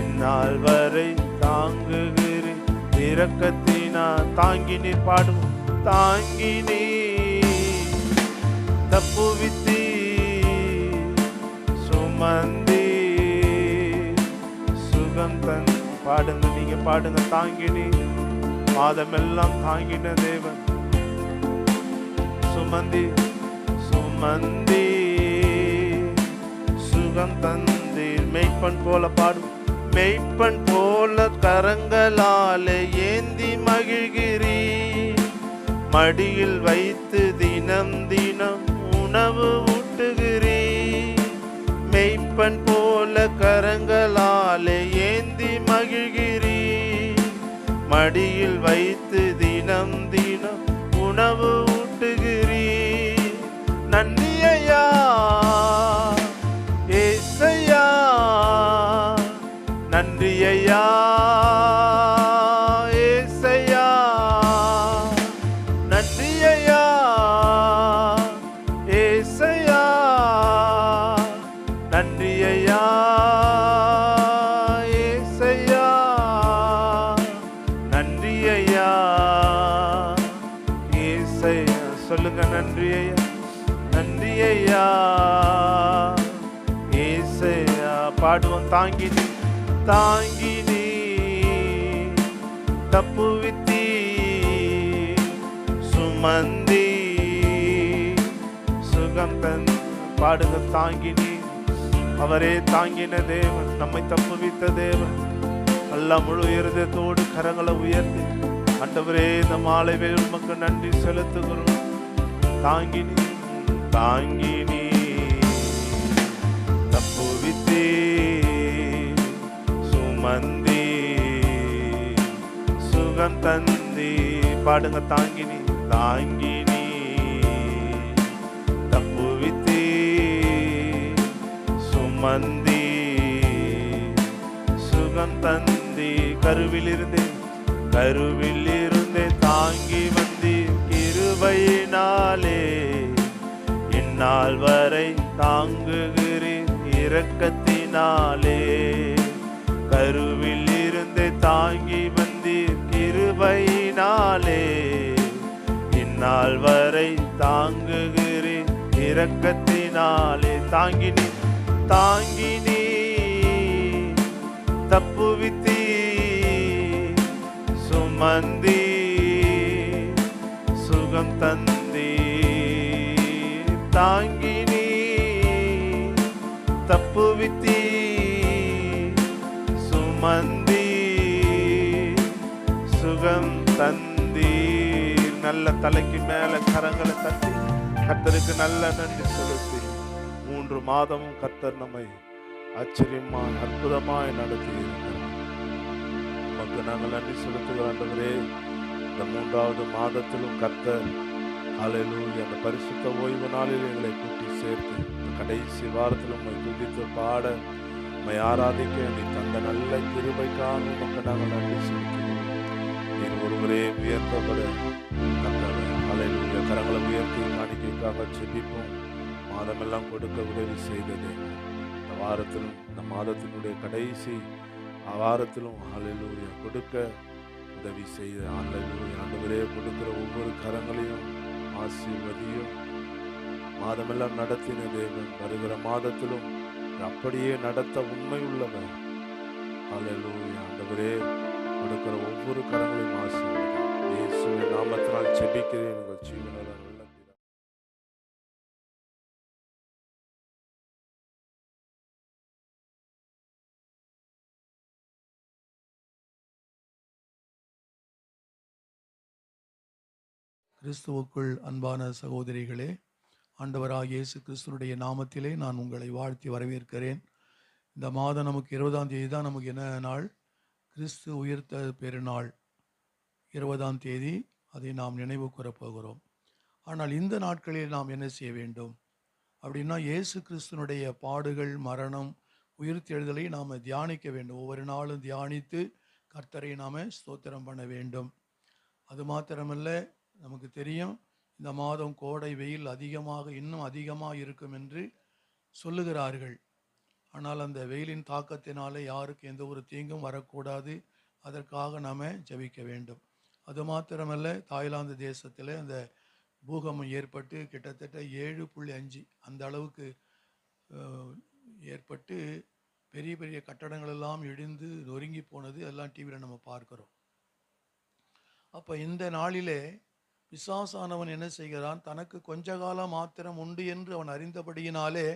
இந்நாள் வரை தாங்குகிறீர் இரக்கத்தினால். தாங்கி நீர் பாடுவோம். தாங்கி நீர் தப்புவித்தீ சுமந்தி சுகம் தன். பாடுங்க, நீங்க பாடுங்க. தாங்கினி மாதமெல்லாம் தாங்கின தேவன். சுமந்தி சுமந்தி சுகம் தந்தீர். மெய்ப்பன் போல பாடும். மெய்ப்பன் போல கரங்களாலே ஏந்தி மகிழ்கிறீர். மடியில் வைத்து தினம் தினம் உணவு ஊட்டுகிறீர். மெய்ப்பன் போல கரங்களாலே ஏந்தி மகிழ்கிறீர். மடியில் வைத்து தினம் தினம் உணவு ஊட்டுகிறீர். நன்றி ஐயா ஏசையா, நன்றி ஐயா ஏசையா, நன்றி ஐயா ஏசையா, நன்றி ஐயா ஏசையா, நன்றி ஐயா ஏசையா. சொல்லுங்க, நன்றி ஐயா, நன்றி ஐயா ஏசையா. பாடுவோம். தாங்கி நீ தாங்கி நீ தப்புவித்தீ சுமந்தி சுகம் தன். பாடுங்க. தாங்கி நீ. அவரே தாங்கின தேவன், நம்மை தப்புவித்த தேவன். அல்ல முழு இருதயத்தோடு கரங்களை உயர்த்தி ஆண்டவரே இந்த மாலை வேளை உமக்கு நன்றி செலுத்துகிறோம். தாங்கி நீ தாங்கி நீ தப்புவித்தீ சுமந்தி சுகம் தந்தி. பாடுங்க. தாங்கி நீ தாங்கி நீ தப்புவித்தீ சுமந்தி சுகம் தந்தி. கருவில் இருந்தே தாங்கி வந்தி கிருபையினாலே இந்நாள் வரை தாங்குகிறீர் இரக்கத்தினாலே. கருவில் இருந்தே தாங்கி வந்தீர் கிருபையினாலே இந்நாள் வரை தாங்குகிறீர் இரக்கத்தினாலே. தாங்கி நீ தாங்கி நீ தப்புவித்தீ சுமந்தி சுகம் தந்தி. தாங்கி நீ தப்புவித்தீ சுமந்தி சுகம் தந்தி. நல்ல தலைக்கு மேல கரங்களை தட்டி கர்த்தருக்கு நல்ல நன்றி செலுத்தி 3 மாதமும் கர்த்தர் நம்மை ஆச்சரியமாய் அற்புதமாய் நடத்தி இருக்கிறார். நமக்கு நாங்கள் நன்றி செலுத்துகிற ஆண்டவரே, இந்த 3வது மாதத்திலும் கர்த்தர் ஹல்லேலூயா அந்த பரிசுத்த ஓய்வு நாளில் எங்களை கூட்டி சேர்த்து இந்த கடைசி வாரத்தில் உம்மை துதித்து பாட உம்மை ஆராதிக்க நீ தந்த நல்ல கிருபைக்காக உமக்கு நாங்கள் நன்றி செலுத்துகிறோம். நீர் ஒருவரே உயர்த்தப்பட கர்த்தர் ஹல்லேலூயா. கரங்களை உயர்த்தி காணிக்கைக்காக செபிப்போம். மாதமெல்லாம் கொடுக்க உதவி செய்தது இந்த வாரத்திலும் இந்த மாதத்தினுடைய கடைசி வாரத்திலும் ஹல்லேலூயா கொடுக்க உதவி செய்த ஹல்லேலூயா. ஆண்டவரே கொடுக்கிற ஒவ்வொரு கரங்களையும் ஆசீர்வதியும். மாதமெல்லாம் நடத்தின தேவன் வருகிற மாதத்திலும் அப்படியே நடத்த உண்மை உள்ளவர். ஹல்லேலூயா. ஆண்டவரே கொடுக்கிற ஒவ்வொரு கரங்களையும் ஆசீர்வதியும். இயேசுவின் நாமத்தினால் ஜெபிக்கிறேன் உங்கள் ஜீவனுள்ள நல்ல பிதாவே. கிறிஸ்துவுக்குள் அன்பான சகோதரிகளே, ஆண்டவராகிய இயேசு கிறிஸ்துனுடைய நாமத்திலே நான் உங்களை வாழ்த்தி வரவேற்கிறேன். இந்த மாதம் நமக்கு 20ஆம் தேதி தான் நமக்கு என்ன நாள்? கிறிஸ்து உயிர்த்த பெருநாள் 20ஆம் தேதி. அதை நாம் நினைவு கூறப்போகிறோம். ஆனால் இந்த நாட்களில் நாம் என்ன செய்ய வேண்டும் அப்படின்னா, இயேசு கிறிஸ்துனுடைய பாடுகள், மரணம், உயிர்த்தெழுதலை நாம் தியானிக்க வேண்டும். ஒவ்வொரு நாளும் தியானித்து கர்த்தரை நாம் ஸ்தோத்திரம் பண்ண வேண்டும். அது மாத்திரமல்ல, நமக்கு தெரியும் இந்த மாதம் கோடை வெயில் இன்னும் அதிகமாக இருக்கும் என்று சொல்லுகிறார்கள். ஆனால் அந்த வெயிலின் தாக்கத்தினாலே யாருக்கு எந்த ஒரு தீங்கும் வரக்கூடாது. அதற்காக நாம் ஜெபிக்க வேண்டும். அது மாத்திரமல்ல, தாய்லாந்து தேசத்தில் அந்த பூகம்பம் ஏற்பட்டு கிட்டத்தட்ட 7.5 அந்த அளவுக்கு ஏற்பட்டு பெரிய பெரிய கட்டடங்கள் எல்லாம் இடிந்து நொறுங்கி போனது எல்லாம் டிவியில் நம்ம பார்க்கிறோம். அப்போ இந்த நாளிலே பிசாசானவன் என்ன செய்கிறான்? தனக்கு கொஞ்ச காலம் மாத்திரம் உண்டு என்று அவன் அறிந்தபடியினாலே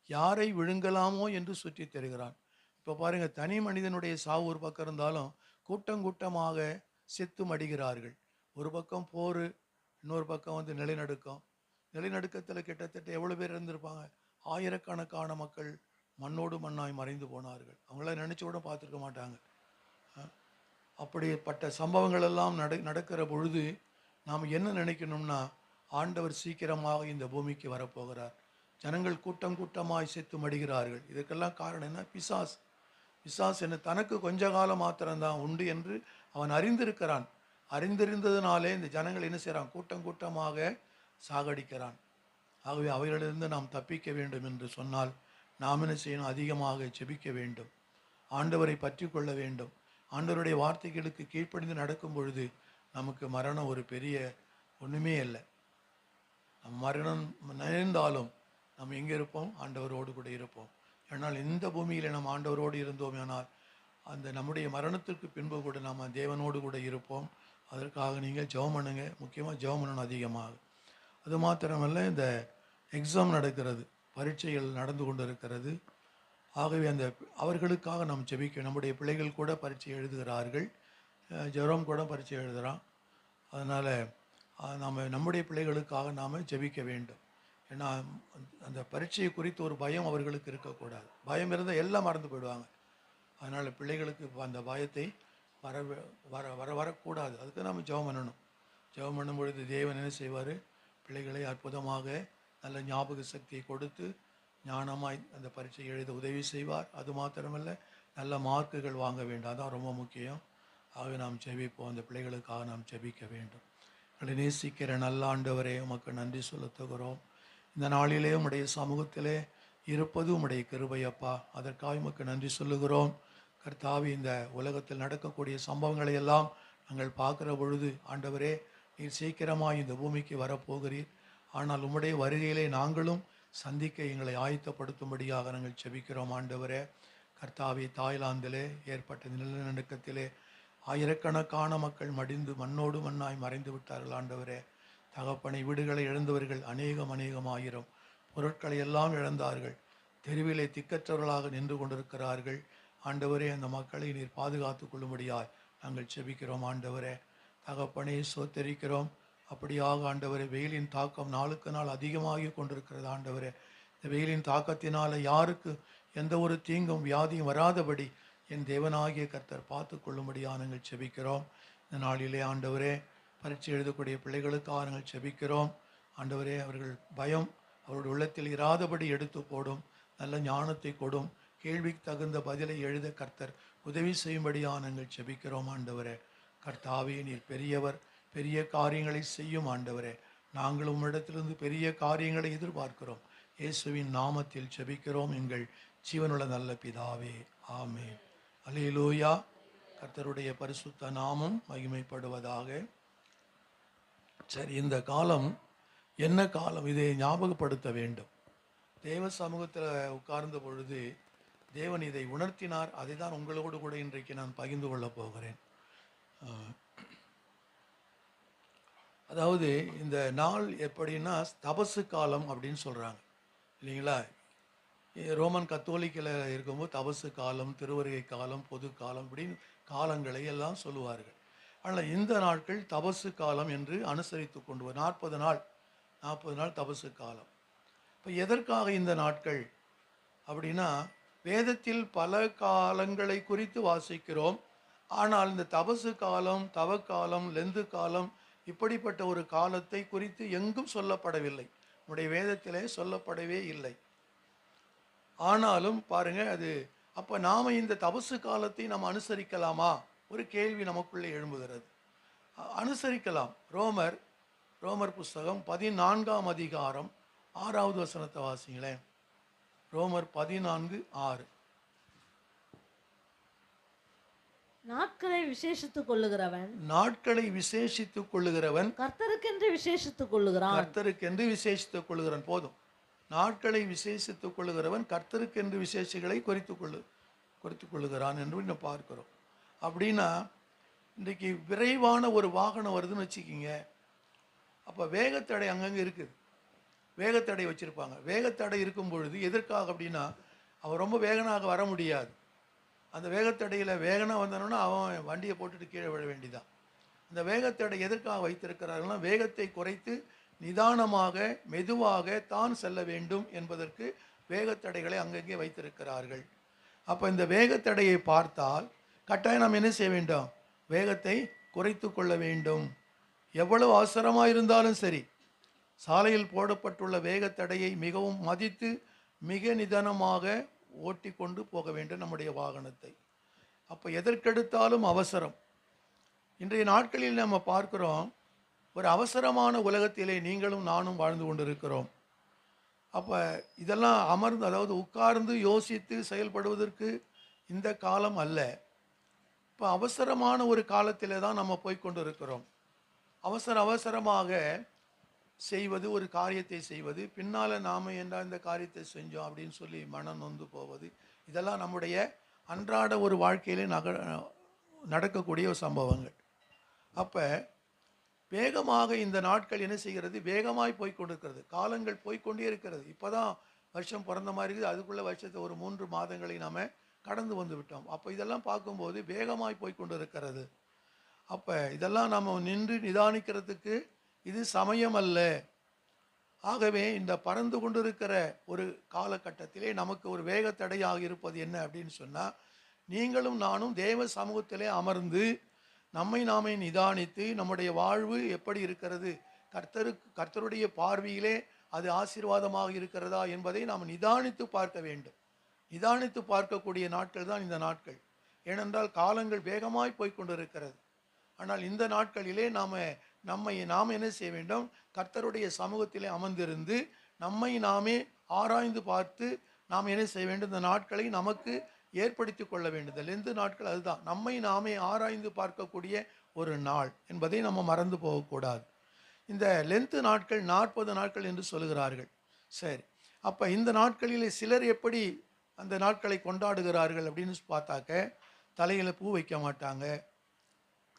யாரை விழுங்கலாமோ என்று சுற்றி தருகிறான். இப்போ பாருங்க, தனி மனிதனுடைய சாவு ஒரு பக்கம் இருந்தாலும் கூட்டம் கூட்டமாக செத்து மடிகிறார்கள். ஒரு பக்கம் போர், இன்னொரு பக்கம் நிலநடுக்கத்தில் கிட்டத்தட்ட எவ்வளோ பேர் இருந்திருப்பாங்க? ஆயிரக்கணக்கான மக்கள் மண்ணோடு மண்ணாய் மறைந்து போனார்கள். அவங்கள நினச்சி கூட பார்த்துருக்க மாட்டாங்க. அப்படிப்பட்ட சம்பவங்கள் எல்லாம் நடக்கிற பொழுது நாம் என்ன நினைக்கணும்னா, ஆண்டவர் சீக்கிரமாக இந்த பூமிக்கு வரப்போகிறார். ஜனங்கள் கூட்டம் கூட்டமாய் செத்து மடிகிறார்கள். இதுக்கெல்லாம் காரணம் என்ன? பிசாஸ் என்ன, தனக்கு கொஞ்ச காலம் மாத்திரம்தான் உண்டு என்று அவன் அறிந்திருக்கிறான். அறிந்திருந்ததுனாலே இந்த ஜனங்கள் என்ன செய்கிறான்? கூட்டம் கூட்டமாக சாகடிக்கிறான். ஆகவே அவைகளிலிருந்து நாம் தப்பிக்க வேண்டும் என்று சொன்னால் நாம் என்ன செய்யணும்? அதிகமாக ஜெபிக்க வேண்டும். ஆண்டவரை பற்றி கொள்ள வேண்டும். ஆண்டவருடைய வார்த்தைகளுக்கு கீழ்ப்படிந்து நடக்கும் பொழுது நமக்கு மரணம் ஒரு பெரிய ஒன்றுமே இல்லை. மரணம் நேர்ந்தாலும் நம்ம எங்கே இருப்போம்? ஆண்டவரோடு கூட இருப்போம். ஏனால் இந்த பூமியில் நம்ம ஆண்டவரோடு இருந்தோம் ஆனால் அந்த நம்முடைய மரணத்திற்கு பின்பு கூட நம்ம தேவனோடு கூட இருப்போம். அதற்காக நீங்கள் ஜெபம் பண்ணுங்க. முக்கியமாக ஜெபம் பண்ணணும் அதிகமாக. அது மாத்திரமல்ல, இந்த எக்ஸாம் நடக்கிறது, பரீட்சைகள் நடந்து கொண்டு இருக்கிறது. ஆகவே அவர்களுக்காக நாம் ஜெபிக்க. நம்முடைய பிள்ளைகள் கூட பரீட்சை எழுதுகிறார்கள். ஜெரோம் கூட பரீட்சை எழுதுகிறான். அதனால் நம்முடைய பிள்ளைகளுக்காக நாம் ஜெபிக்க வேண்டும். ஏன்னா அந்த பரீட்சையை குறித்து ஒரு பயம் அவர்களுக்கு இருக்கக்கூடாது. பயம் இருந்தால் எல்லாம் மறந்து போயிடுவாங்க. அதனால் பிள்ளைகளுக்கு அந்த பயத்தை வரக்கூடாது. அதுக்கு நாம் ஜெபம் பண்ணணும். ஜெபம் பண்ணும் பொழுது தேவன் என்ன செய்வார்? பிள்ளைகளை அற்புதமாக நல்ல ஞாபக சக்தியை கொடுத்து ஞானமாய் அந்த பரீட்சை எழுத உதவி செய்வார். அது மாத்திரமல்ல, நல்ல மார்க்குகள் வாங்க வேண்டும். அதான் ரொம்ப முக்கியம். ஆகவே நாம் ஜெபிப்போம். அந்த பிள்ளைகளுக்காக நாம் ஜெபிக்க வேண்டும். எங்களை நேசிக்கிற நல்ல ஆண்டவரே, உமக்கு நன்றி செலுத்துகிறோம். இந்த நாளிலே உம்முடைய சமூகத்திலே இருப்பது உம்முடைய கிருபையப்பா. அதற்காக உமக்கு நன்றி சொல்லுகிறோம். கர்த்தாவே, இந்த உலகத்தில் நடக்கக்கூடிய சம்பவங்களை எல்லாம் நாங்கள் பார்க்குற பொழுது ஆண்டவரே, நீர் சீக்கிரமாக இந்த பூமிக்கு வரப்போகிறீர். ஆனால் உம்முடைய வருகையிலே நாங்களும் சந்திக்க எங்களை ஆயத்தப்படுத்தும்படியாக நாங்கள் செபிக்கிறோம். ஆண்டவரே, கர்த்தாவே, தாய்லாந்திலே ஏற்பட்ட நிலநடுக்கத்திலே ஆயிரக்கணக்கான மக்கள் மடிந்து மண்ணோடு மண்ணாய் மறைந்து விட்டார்கள். ஆண்டவரே, தகப்பனை, வீடுகளை இழந்தவர்கள் அநேகமாயிரம், பொருட்களை எல்லாம் இழந்தார்கள். தெருவிலே திக்கற்றவர்களாக நின்று கொண்டிருக்கிறார்கள். ஆண்டவரே, அந்த மக்களை நீர் பாதுகாத்து கொள்ளும்படியாய் நாங்கள் செபிக்கிறோம். ஆண்டவரே, தகப்பனை சோத்தரிக்கிறோம். அப்படியாக ஆண்டவரே, வெயிலின் தாக்கம் நாளுக்கு நாள் அதிகமாகி கொண்டிருக்கிறது. ஆண்டவரே, இந்த வெயிலின் தாக்கத்தினால் யாருக்கு எந்த ஒரு தீங்கும் வியாதியும் வராதபடி என் தேவனாகிய கர்த்தர் பார்த்து கொள்ளும்படியாக நாங்கள் செபிக்கிறோம். இந்த நாளிலே ஆண்டவரே, பரீட்சை எழுதக்கூடிய பிள்ளைகளுக்காக நாங்கள் செபிக்கிறோம். ஆண்டவரே, அவர்கள் பயம் அவருடைய உள்ளத்தில் இராதபடி எடுத்து போடும். நல்ல ஞானத்தை கொடும். கேள்விக்கு தகுந்த பதிலை எழுத கர்த்தர் உதவி செய்யும்படியாக நாங்கள் செபிக்கிறோம். ஆண்டவரே, கர்த்தாவே, நீர் பெரியவர், பெரிய காரியங்களை செய்யும். ஆண்டவரே, நாங்கள் உம்மிடத்திலிருந்து பெரிய காரியங்களை எதிர்பார்க்கிறோம். இயேசுவின் நாமத்தில் செபிக்கிறோம் எங்கள் ஜீவனுள்ள நல்ல பிதாவே, ஆமென். அல்லேலூயா. கர்த்தருடைய பரிசுத்த நாமம் மகிமைப்படுவதாக. சரி, இந்த காலம் என்ன காலம்? இதை ஞாபகப்படுத்த வேண்டும். தேவ சமூகத்தில் உட்கார்ந்த பொழுது தேவன் இதை உணர்த்தினார். அதை தான் உங்களோடு கூட இன்றைக்கு நான் பகிர்ந்து கொள்ளப் போகிறேன். அதாவது இந்த நாள் எப்படின்னா தபசு காலம் அப்படின்னு சொல்கிறாங்க இல்லைங்களா? ரோமன் கத்தோலிக்கில் இருக்கும்போது தபசு காலம், திருவருகை காலம், பொது காலம், இப்படின்னு காலங்களை எல்லாம் சொல்லுவார்கள். ஆனால் இந்த நாட்கள் தபசு காலம் என்று அனுசரித்து கொண்டு 40 நாள் தபசு காலம். இப்போ எதற்காக இந்த நாட்கள் அப்படின்னா, வேதத்தில் பல காலங்களை குறித்து வாசிக்கிறோம். ஆனால் இந்த தபசு காலம், தவக்காலம், லெந்து காலம், இப்படிப்பட்ட ஒரு காலத்தை குறித்து எங்கும் சொல்லப்படவில்லை. நம்முடைய வேதத்திலே சொல்லப்படவே இல்லை. ஆனாலும் பாருங்க அது அப்போ நாம் இந்த தபசு காலத்தை நாம் அனுசரிக்கலாமா ஒரு கேள்வி நமக்குள்ளே எழும்புகிறது. அனுசரிக்கலாம். ரோமர் புஸ்தகம் 14ஆம் அதிகாரம் 6வது வசனத்தை வாசிங்களேன். ரோமர் 14:6. நாட்களை விசேஷித்துக் கொள்ளுகிறவன் கர்த்தருக்கென்று விசேஷித்துக் கொள்ளுகிறான். போதும். நாட்களை விசேஷித்துக் கொள்ளுகிறவன் கர்த்தருக்கென்று விசேஷங்களை குறித்துக் கொள்ளுகிறான் என்று இன்னும் பார்க்கிறோம். அப்படின்னா இன்றைக்கு விரைவான ஒரு வாகனம் வருதுன்னு வச்சுக்கிங்க. அப்போ வேகத்தடை அங்கங்கே இருக்குது. வேகத்தடை வச்சுருப்பாங்க. வேகத்தடை இருக்கும் பொழுது எதற்காக அப்படின்னா அவன் ரொம்ப வேகனாக வர முடியாது. அந்த வேகத்தடையில் வேகனாக வந்தானோன்னா அவன் வண்டியை போட்டுட்டு கீழே விழ வேண்டிதான். அந்த வேகத்தடை எதற்காக வைத்திருக்கிறார்கள்னா வேகத்தை குறைத்து நிதானமாக மெதுவாக தான் செல்ல வேண்டும் என்பதற்கு வேகத்தடைகளை அங்கங்கே வைத்திருக்கிறார்கள். அப்போ இந்த வேகத்தடையை பார்த்தால் கட்டாயம் நாம் என்ன செய்ய வேண்டும்? வேகத்தை குறைத்து கொள்ள வேண்டும். எவ்வளவு அவசரமாக இருந்தாலும் சரி, சாலையில் போடப்பட்டுள்ள வேகத்தடையை மிகவும் மதித்து மிக நிதானமாக ஓட்டி கொண்டு போக வேண்டும் நம்முடைய வாகனத்தை. அப்போ எதற்கெடுத்தாலும் அவசரம். இன்றைய நாட்களில் நம்ம பார்க்கிறோம், ஒரு அவசரமான உலகத்திலே நீங்களும் நானும் வாழ்ந்து கொண்டிருக்கிறோம். அப்போ இதெல்லாம் அமர்ந்து, அதாவது உட்கார்ந்து யோசித்து செயல்படுவதற்கு இந்த காலம் அல்ல. இப்போ அவசரமான ஒரு காலத்திலே தான் நம்ம போய்கொண்டு இருக்கிறோம். அவசரமாக செய்வது, ஒரு காரியத்தை செய்வது, பின்னால் நாம் என்ன இந்த காரியத்தை செஞ்சோம் அப்படின்னு சொல்லி மனம் நொந்து போவது, இதெல்லாம் நம்முடைய அன்றாட ஒரு வாழ்க்கையிலே நடக்கக்கூடிய சம்பவங்கள். அப்போ வேகமாக இந்த நாட்கள் என்ன செய்கிறது? வேகமாய் போய்கொண்டிருக்கிறது. காலங்கள் போய்கொண்டே இருக்கிறது. இப்போ தான் வருஷம் பிறந்த மாதிரி இருக்குது. அதுக்குள்ளே வருஷத்தை ஒரு 3 மாதங்களை நாம் கடந்து வந்து விட்டோம். அப்போ இதெல்லாம் பார்க்கும்போது வேகமாய் போய்கொண்டு இருக்கிறது. அப்போ இதெல்லாம் நம்ம நின்று நிதானிக்கிறதுக்கு இது சமயம் அல்ல. ஆகவே இந்த பறந்து கொண்டிருக்கிற ஒரு காலகட்டத்திலே நமக்கு ஒரு வேகத்தடையாக இருப்பது என்ன அப்படின்னு சொன்னால், நீங்களும் நானும் தேவ சமூகத்திலே அமர்ந்து நம்மை நாமே நிதானித்து நம்முடைய வாழ்வு எப்படி இருக்கிறது, கர்த்தருடைய பார்வையிலே அது ஆசீர்வாதமாக இருக்கிறதா என்பதை நாம் நிதானித்து பார்க்க வேண்டும். நிதானித்து பார்க்கக்கூடிய நாட்கள் தான் இந்த நாட்கள். ஏனென்றால் காலங்கள் வேகமாய் போய்கொண்டிருக்கிறது. ஆனால் இந்த நாட்களிலே நாம் என்ன செய்ய வேண்டும்? கர்த்தருடைய சமூகத்திலே அமர்ந்திருந்து நம்மை நாமே ஆராய்ந்து பார்த்து நாம் என்ன செய்ய வேண்டும்? இந்த நாட்களை நமக்கு ஏற்படுத்தி கொள்ள வேண்டுதல். எந்த நாட்கள்? அதுதான் நம்மை நாமே ஆராய்ந்து பார்க்கக்கூடிய ஒரு நாள் என்பதை நம்ம மறந்து போகக்கூடாது. இந்த லென்த்து நாட்கள் 40 நாட்கள் என்று சொல்கிறார்கள். சரி, அப்போ இந்த நாட்களிலே சிலர் எப்படி அந்த நாட்களை கொண்டாடுகிறார்கள் அப்படின்னு பார்த்தாக்க, தலையில் பூ வைக்க மாட்டாங்க,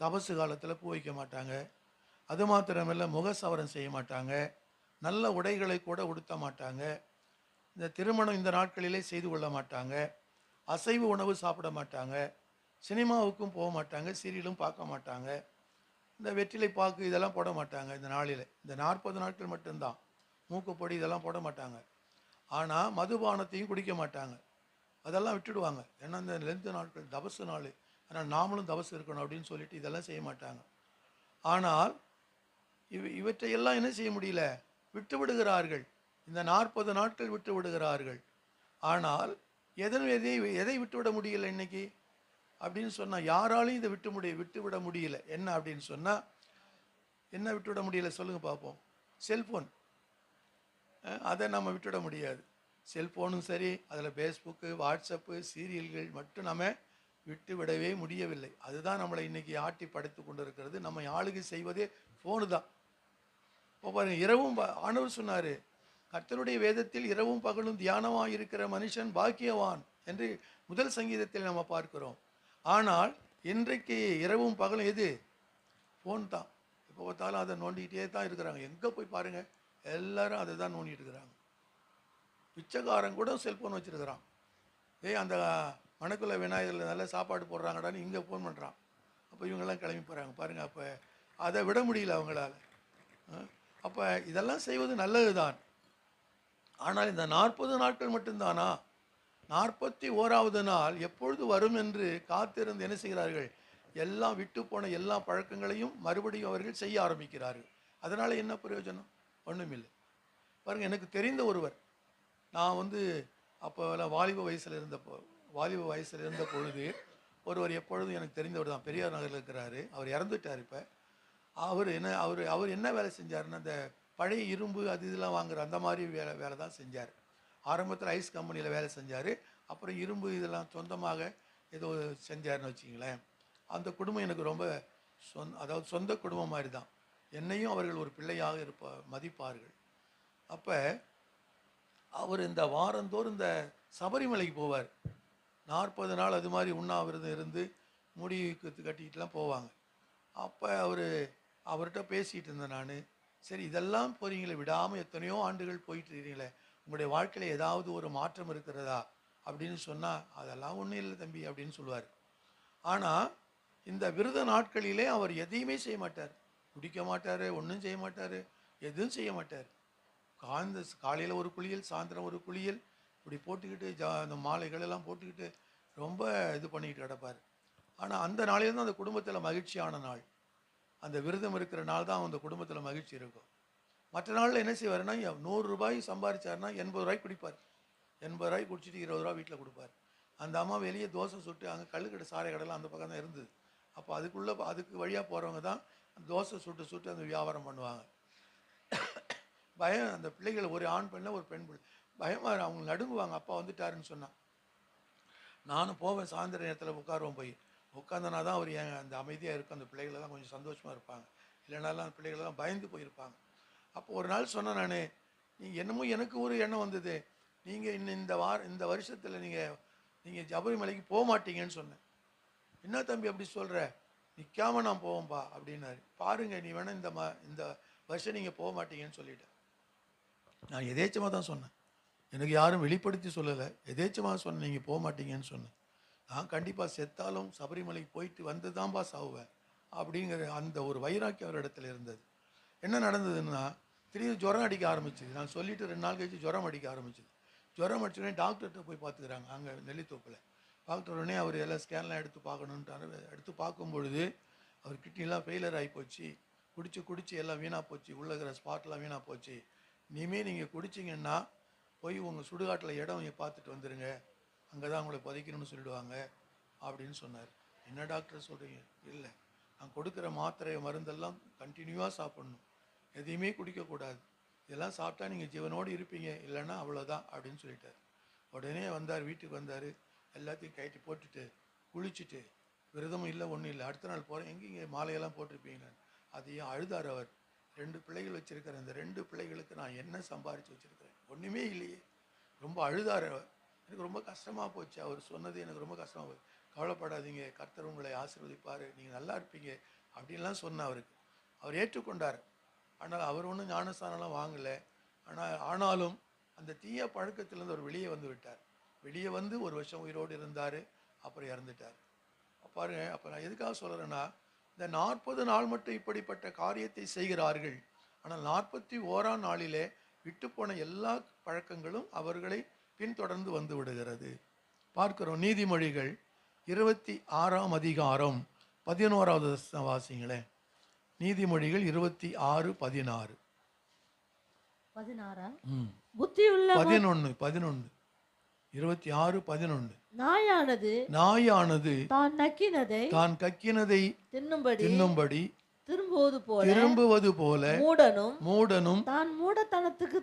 தபசு காலத்தில் பூ வைக்க மாட்டாங்க, அது மாத்திரமில்லை முகசவரம் செய்ய மாட்டாங்க, நல்ல உடைகளை கூட உடுத்த மாட்டாங்க, இந்த திருமணம் இந்த நாட்களிலே செய்து கொள்ள மாட்டாங்க, அசைவு உணவு சாப்பிட மாட்டாங்க, சினிமாவுக்கும் போக மாட்டாங்க, சீரியலும் பார்க்க மாட்டாங்க, இந்த வெற்றிலை பாக்கு இதெல்லாம் போட மாட்டாங்க. இந்த நாளில் இந்த 40 நாட்கள் மட்டும்தான் மூக்குப்பொடி இதெல்லாம் போட மாட்டாங்க. ஆனால் மதுபானத்தையும் குடிக்க மாட்டாங்க. அதெல்லாம் விட்டுடுவாங்க. ஏன்னா இந்த லென்த்து நாட்கள் தபசு நாள், ஆனால் நாமளும் தபசு இருக்கணும் அப்படின்னு சொல்லிட்டு இதெல்லாம் செய்ய மாட்டாங்க. ஆனால் இவற்றையெல்லாம் என்ன செய்ய முடியல? விட்டு விடுகிறார்கள். இந்த 40 நாட்கள் விட்டு விடுகிறார்கள். ஆனால் எதை விட்டுவிட முடியல இன்னைக்கு அப்படின்னு சொன்னால், யாராலையும் இதை விட்டுவிட முடியல. என்ன அப்படின்னு சொன்னால், என்ன விட்டுவிட முடியல சொல்லுங்கள் பார்ப்போம்? செல்ஃபோன். அதை நம்ம விட்டுவிட முடியாது. செல்ஃபோனும் சரி, அதில் ஃபேஸ்புக்கு, வாட்ஸ்அப்பு, சீரியல்கள் மட்டும் நம்ம விட்டு விடவே முடியவில்லை. அதுதான் நம்மளை இன்றைக்கி ஆட்டி படைத்து கொண்டு இருக்கிறது. நம்ம ஆளுகை செய்வதே ஃபோனு தான். இப்போ பாருங்கள், இரவும் ஆண்டவர் சொன்னார், கர்த்தருடைய வேதத்தில் இரவும் பகலும் தியானமாக இருக்கிற மனுஷன் பாக்கியவான் என்று முதல் சங்கீதத்தில் நம்ம பார்க்கிறோம். ஆனால் இன்றைக்கு இரவும் பகலும் எது? ஃபோன் தான். எப்போ பார்த்தாலும் அதை நோண்டிக்கிட்டே தான் இருக்கிறாங்க. எங்கே போய் பாருங்கள், எல்லாரும் அதை தான் நோண்டிகிட்டு இருக்கிறாங்க. பிச்சைக்காரன் கூட செல்ஃபோன் வச்சுருக்கிறான். அந்த மணக்குள்ள விநாயகரில் நல்ல சாப்பாடு போடுறாங்கடான்னு இங்கே ஃபோன் பண்ணுறான். அப்போ இவங்கெல்லாம் கிளம்பி போகிறாங்க பாருங்கள். அப்போ அதை விட முடியல அவங்களால. அப்போ இதெல்லாம் செய்வது நல்லது தான். ஆனால் இந்த 40 நாட்கள் மட்டும்தானா? 41வது நாள் எப்பொழுது வரும் என்று காத்திருந்து என்ன செய்கிறார்கள்? எல்லாம் விட்டு போன எல்லா பழக்கங்களையும் மறுபடியும் அவர்கள் செய்ய ஆரம்பிக்கிறார்கள். அதனால் என்ன பிரயோஜனம்? ஒன்றுமில்லை. பாருங்கள், எனக்கு தெரிந்த ஒருவர், நான் அப்போ வாலிப வயசில் இருந்த பொழுது ஒருவர் எப்பொழுதும் எனக்கு தெரிந்தவர் தான், பெரியார் நகரில் இருக்கிறாரு. அவர் இறந்துட்டார். இப்போ அவர் என்ன வேலை செஞ்சாருன்னா, அந்த பழைய இரும்பு அது இதெல்லாம் வாங்குற அந்த மாதிரி வேலை தான் செஞ்சார். ஆரம்பத்தில் ஐஸ் கம்பெனியில் வேலை செஞ்சார். அப்புறம் இரும்பு இதெல்லாம் சொந்தமாக ஏதோ செஞ்சாருன்னு வச்சிங்களேன். அந்த குடும்பம் எனக்கு ரொம்ப அதாவது சொந்த குடும்பம் மாதிரி தான். என்னையும் அவர்கள் ஒரு பிள்ளையாக மதிப்பார்கள். அப்போ அவர் இந்த வாரந்தோறும் இந்த சபரிமலைக்கு போவார். 40 நாள் அது மாதிரி உண்ணாவிரதம் இருந்து முடி கட்டிக்கிட்டுலாம் போவாங்க. அப்போ அவர்கிட்ட பேசிகிட்டு இருந்தேன் நான். சரி, இதெல்லாம் போகிறீங்களே, விடாமல் எத்தனையோ ஆண்டுகள் போயிட்டு இருக்கீங்களே, உங்களுடைய வாழ்க்கையில் ஏதாவது ஒரு மாற்றம் இருக்கிறதா அப்படின்னு சொன்னால், அதெல்லாம் ஒன்றும் இல்லை தம்பி அப்படின்னு சொல்லுவார். ஆனால் இந்த விரத நாட்களிலே அவர் எதையுமே செய்ய மாட்டார். குடிக்க மாட்டார், ஒன்றும் செய்ய மாட்டார், எதுவும் செய்ய மாட்டார். காலையில் ஒரு குளியல், சாயந்தரம் ஒரு குளியல், இப்படி போட்டுக்கிட்டு அந்த மாலைகளெல்லாம் போட்டுக்கிட்டு ரொம்ப இது பண்ணிக்கிட்டு கிடப்பார். ஆனால் அந்த நாளில் தான் அந்த குடும்பத்தில் மகிழ்ச்சியான நாள். அந்த விரதம் இருக்கிற நாள் தான் அந்த குடும்பத்தில் மகிழ்ச்சி இருக்கும். மற்ற நாளில் என்ன செய்வார்னா, 100 ரூபாய் சம்பாதிச்சாருன்னா 80 ரூபாய்க்கு குடிப்பார். 80 ரூபாய்க்கு குடிச்சிட்டு 20 ரூபா வீட்டில் கொடுப்பார். அந்த அம்மா வெளியே தோசை சுட்டு, அங்கே கல்லுக்கடை சாரை கடைலாம் அந்த பக்கம் தான் இருந்தது. அப்போ அதுக்கு வழியாக போகிறவங்க தான் தோசை சுட்டு அந்த வியாபாரம் பண்ணுவாங்க. பயம், அந்த பிள்ளைகள் ஒரு ஆண் பெண்ணை ஒரு பெண் பிள்ளை பயமாக அவங்க நடுங்குவாங்க. அப்பா வந்துட்டாருன்னு சொன்னான். நானும் போவேன், சாயந்தர நேரத்தில் உட்காருவோம். போய் உட்காந்தனா தான் அவர் அந்த அமைதியாக இருக்கும். அந்த பிள்ளைகளெல்லாம் கொஞ்சம் சந்தோஷமாக இருப்பாங்க. இல்லைனாலும் அந்த பிள்ளைகளெல்லாம் பயந்து போயிருப்பாங்க. அப்போ ஒரு நாள் சொன்னேன் நான், நீங்கள் என்னமோ எனக்கு ஒரு எண்ணம் வந்தது, நீங்கள் இந்த வருஷத்தில் நீங்கள் சபரிமலைக்கு போக மாட்டீங்கன்னு சொன்னேன். என்ன தம்பி அப்படி சொல்கிற, நிற்காம நான் போவேன்பா அப்படின்னாரு. பாருங்க, நீ வேணா இந்த வருஷம் நீங்கள் போக மாட்டீங்கன்னு சொல்லிட்டேன். நான் எதேச்சமாக தான் சொன்னேன், எனக்கு யாரும் வெளிப்படுத்தி சொல்லலை, எதேச்சமாக சொன்னேன் நீங்கள் போக மாட்டீங்கன்னு சொன்னேன். நான் கண்டிப்பாக செத்தாலும் சபரிமலைக்கு போயிட்டு வந்து தான்ப்பா சாவுவேன் அப்படிங்கிற அந்த ஒரு வைராக்கியம் அவர் இடத்துல இருந்தது. என்ன நடந்ததுன்னா, திடீர்னு ஜுரம் அடிக்க ஆரம்பிச்சிது. நான் சொல்லிவிட்டு 2 நாள் கழிச்சு ஜுரம் அடிக்க ஆரம்பிச்சிது. ஜுரம் அடிச்சோடனே டாக்டர்கிட்ட போய் பார்த்துக்கிறாங்க அங்கே நெல்லித்தோப்பில். டாக்டர் உடனே அவர் எல்லாம் ஸ்கேன்லாம் எடுத்து பார்க்கணுன்ட்டாரு. எடுத்து பார்க்கும் பொழுது அவர் கிட்னிலாம் ஃபெயிலியர் ஆகி போச்சு. குடிச்சு எல்லாம் வீணாக போச்சு, உள்ள இருக்கிற ஸ்பாட்லாம் வீணாக போச்சு. இனிமேல் நீங்கள் குடிச்சிங்கன்னா போய் உங்கள் சுடுகாட்டில் இடம் பார்த்துட்டு வந்துடுங்க, அங்கே தான் உங்களை புதைக்கணும்னு சொல்லிடுவாங்க அப்படின்னு சொன்னார். என்ன டாக்டர் சொல்கிறீங்க? இல்லை, நான் கொடுக்குற மாத்திரை மருந்தெல்லாம் கண்டினியூவாக சாப்பிட்ணும், எதையுமே குடிக்கக்கூடாது, இதெல்லாம் சாப்பிட்டா நீங்கள் ஜீவனோடு இருப்பீங்க, இல்லைன்னா அவ்வளோதான் அப்படின்னு சொல்லிட்டார். உடனே வந்தார், வீட்டுக்கு வந்தார், எல்லாத்தையும் கட்டி போட்டுட்டு குளிச்சுட்டு, விரதமும் இல்லை ஒன்றும் இல்லை. அடுத்த நாள் போகிறேன், எங்கேங்க மாலையெல்லாம் போட்டிருப்பீங்க? அதையும் அழுதார் அவர். 2 பிள்ளைகள் வச்சுருக்கிறேன், இந்த 2 பிள்ளைகளுக்கு நான் என்ன சம்பாரித்து வச்சுருக்கிறேன், ஒன்றுமே இல்லையே. ரொம்ப அழுதார் அவர். எனக்கு ரொம்ப கஷ்டமாக போச்சு, அவர் சொன்னது எனக்கு ரொம்ப கஷ்டமாக போச்சு. கவலைப்படாதீங்க, கர்த்தர் உங்களை ஆசீர்வதிப்பார், நீங்கள் நல்லா இருப்பீங்க அப்படின்லாம் சொன்ன அவருக்கு. அவர் ஏற்றுக்கொண்டார். ஆனால் அவர் ஒன்றும் ஞானஸ்தானம்லாம் வாங்கலை. ஆனாலும் அந்த தீய பழக்கத்திலேருந்து அவர் வெளியே வந்து விட்டார். வெளியே வந்து 1 வருஷம் உயிரோடு இருந்தார், அப்புறம் இறந்துட்டார். பாருங்க, அப்போ நான் எதுக்காக சொல்கிறேன்னா, இந்த 40 நாள் மட்டும் இப்படிப்பட்ட காரியத்தை செய்கிறார்கள். ஆனால் 41ஆம் நாளிலே விட்டுப்போன எல்லா பழக்கங்களும் அவர்களை பின்தொடர்ந்து வந்து விடுகிறது. பார்க்கிறோம். நீதிமொழிகள் 26ஆம் அதிகாரம் 11வது வாசிங்களேன். நீதிமொழிகள் 26:16. 16 புத்தியுள்ள 11 26:11. நாயானது தான் கக்கினதை தின்னும்படி திரும்புவது போல மூடனும் தான் மூடத்தனத்திற்கு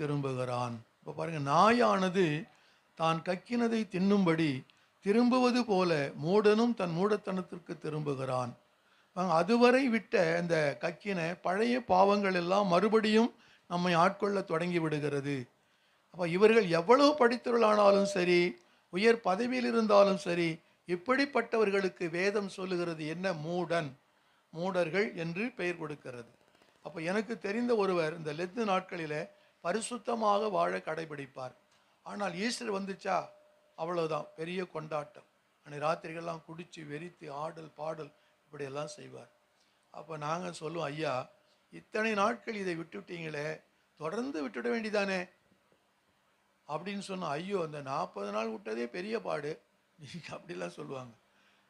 திரும்புகிறான். இப்போ பாருங்க, நாயானது தான் கக்கினதை தின்னும்படி திரும்புவது போல மூடனும் தன் மூடத்தனத்திற்கு திரும்புகிறான். அதுவரை விட்ட இந்த கக்கின பழைய பாவங்கள் எல்லாம் மறுபடியும் நம்மை ஆட்கொள்ள தொடங்கி விடுகிறது. அப்போ இவர்கள் எவ்வளவு படித்தவர்களானாலும் சரி, உயர் பதவியில் இருந்தாலும் சரி, இப்படிப்பட்டவர்களுக்கு வேதம் சொல்லுகிறது என்ன? மூடர்கள் என்று பெயர் கொடுக்கிறது. அப்போ எனக்கு தெரிந்த ஒருவர் இந்த லெத்து நாட்களில் பரிசுத்தமாக வாழ கடைபிடிப்பார். ஆனால் ஈஸ்டர் வந்துச்சா அவ்வளோதான், பெரிய கொண்டாட்டம். அன்னைக்கு ராத்திரிகள்லாம் குடித்து வெறித்து ஆடல் பாடல் இப்படியெல்லாம் செய்வார். அப்போ நாங்கள் சொல்லுவோம், ஐயா இத்தனை நாட்கள் இதை விட்டுவிட்டீங்களே, தொடர்ந்து விட்டுவிட வேண்டிதானே அப்படின்னு சொன்னோம். ஐயோ, அந்த 40 நாள் விட்டதே பெரிய பாடு நீங்கள் அப்படிலாம் சொல்லுவாங்க.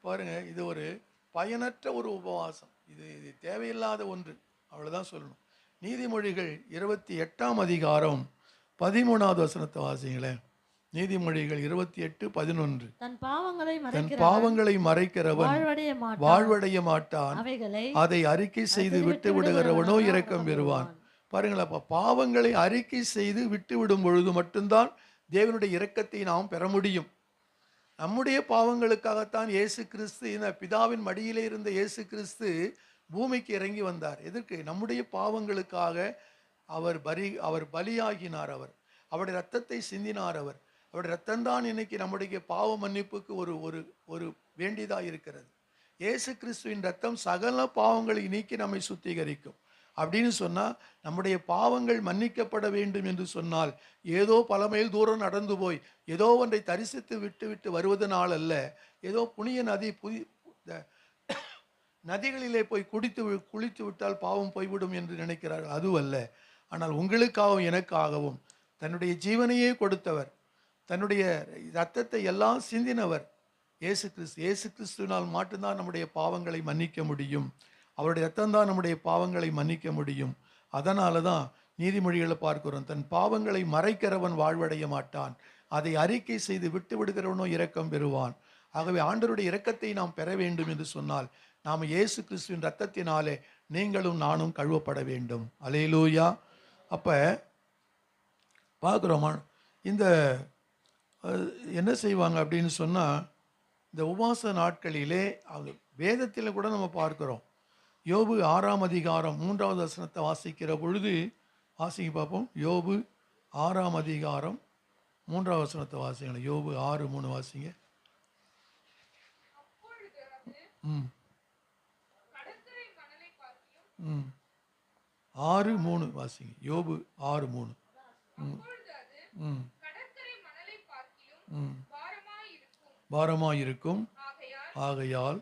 பாருங்கள், இது ஒரு பயனற்ற ஒரு உபவாசம், இது தேவையில்லாத ஒன்று, அவ்வளோதான் சொல்லணும். நீதிமொழிகள் 28ஆம் அதிகாரம் 13வது வசனத்தை வாசிங்களேன். நீதிமொழிகள் 28:11. தன் பாவங்களை தன் பாவங்களை மறைக்கிறவன் வாழ்வடைய மாட்டான், அதை அறிக்கை செய்து விட்டு விடுகிறவனோ இரக்கம் பெறுவான். பாருங்கள், அப்ப பாவங்களை அறிக்கை செய்து விட்டு விடும் பொழுது மட்டும்தான் தேவனுடைய இரக்கத்தை நாம் பெற முடியும். நம்முடைய பாவங்களுக்காகத்தான் இயேசு கிறிஸ்து, இந்த பிதாவின் மடியிலே இருந்த இயேசு கிறிஸ்து பூமிக்கு இறங்கி வந்தார். எதற்கு? நம்முடைய பாவங்களுக்காக அவர் பலியாகினார். அவருடைய ரத்தத்தை சிந்தினார். அவருடைய ரத்தம்தான் இன்னைக்கு நம்முடைய பாவ மன்னிப்புக்கு ஒரு வேண்டியதாக இருக்கிறது. இயேசு கிறிஸ்துவின் ரத்தம் சகல பாவங்களை நீக்கி நம்மை சுத்திகரிக்கும். அப்படின்னு சொன்னால், நம்முடைய பாவங்கள் மன்னிக்கப்பட வேண்டும் என்று சொன்னால், ஏதோ பல மைல் தூரம் நடந்து போய் ஏதோ ஒன்றை தரிசித்து விட்டு வருவதனால் அல்ல, ஏதோ புனிய நதிகளிலே போய் குளித்து விட்டால் பாவம் போய்விடும் என்று நினைக்கிறார்கள். அதுவல்ல. ஆனால் உங்களுக்காகவும் எனக்காகவும் தன்னுடைய ஜீவனையே கொடுத்தவர், தன்னுடைய இரத்தத்தை எல்லாம் சிந்தினவர் இயேசு கிறிஸ்து. இயேசு கிறிஸ்துவினால் மட்டும்தான் நம்முடைய பாவங்களை மன்னிக்க முடியும். அவருடைய ரத்தம் தான் நம்முடைய பாவங்களை மன்னிக்க முடியும். அதனால தான் நீதிமொழிகளை பார்க்கிறோம், தன் பாவங்களை மறைக்கிறவன் வாழ்வடைய மாட்டான், அதை அறிக்கை செய்து விட்டு விடுகிறவனோ இரக்கம் பெறுவான். ஆகவே ஆண்டவருடைய இரக்கத்தை நாம் பெற வேண்டும் என்று சொன்னால், நாம் இயேசு கிறிஸ்துவின் ரத்தத்தினாலே நீங்களும் நானும் கழுவப்பட வேண்டும். அல்லேலூயா. அப்போ பார்க்குறோமா, இந்த என்ன செய்வாங்க அப்படின்னு சொன்னால், இந்த உபவாச நாட்களிலே அது வேதத்தில் கூட நம்ம பார்க்குறோம். யோபு 6ஆம் அதிகாரம் 3வது வசனத்தை வாசிக்கிற பொழுது, வாசிக்க பார்ப்போம். யோபு 6ஆம் அதிகாரம் 3வது வசனத்தை வாசிங்க. யோபு 6:3 வாசிங்க. 6:3 வாசிங்க. யோபு 6:3. பாரமாயிருக்கும், ஆகையால்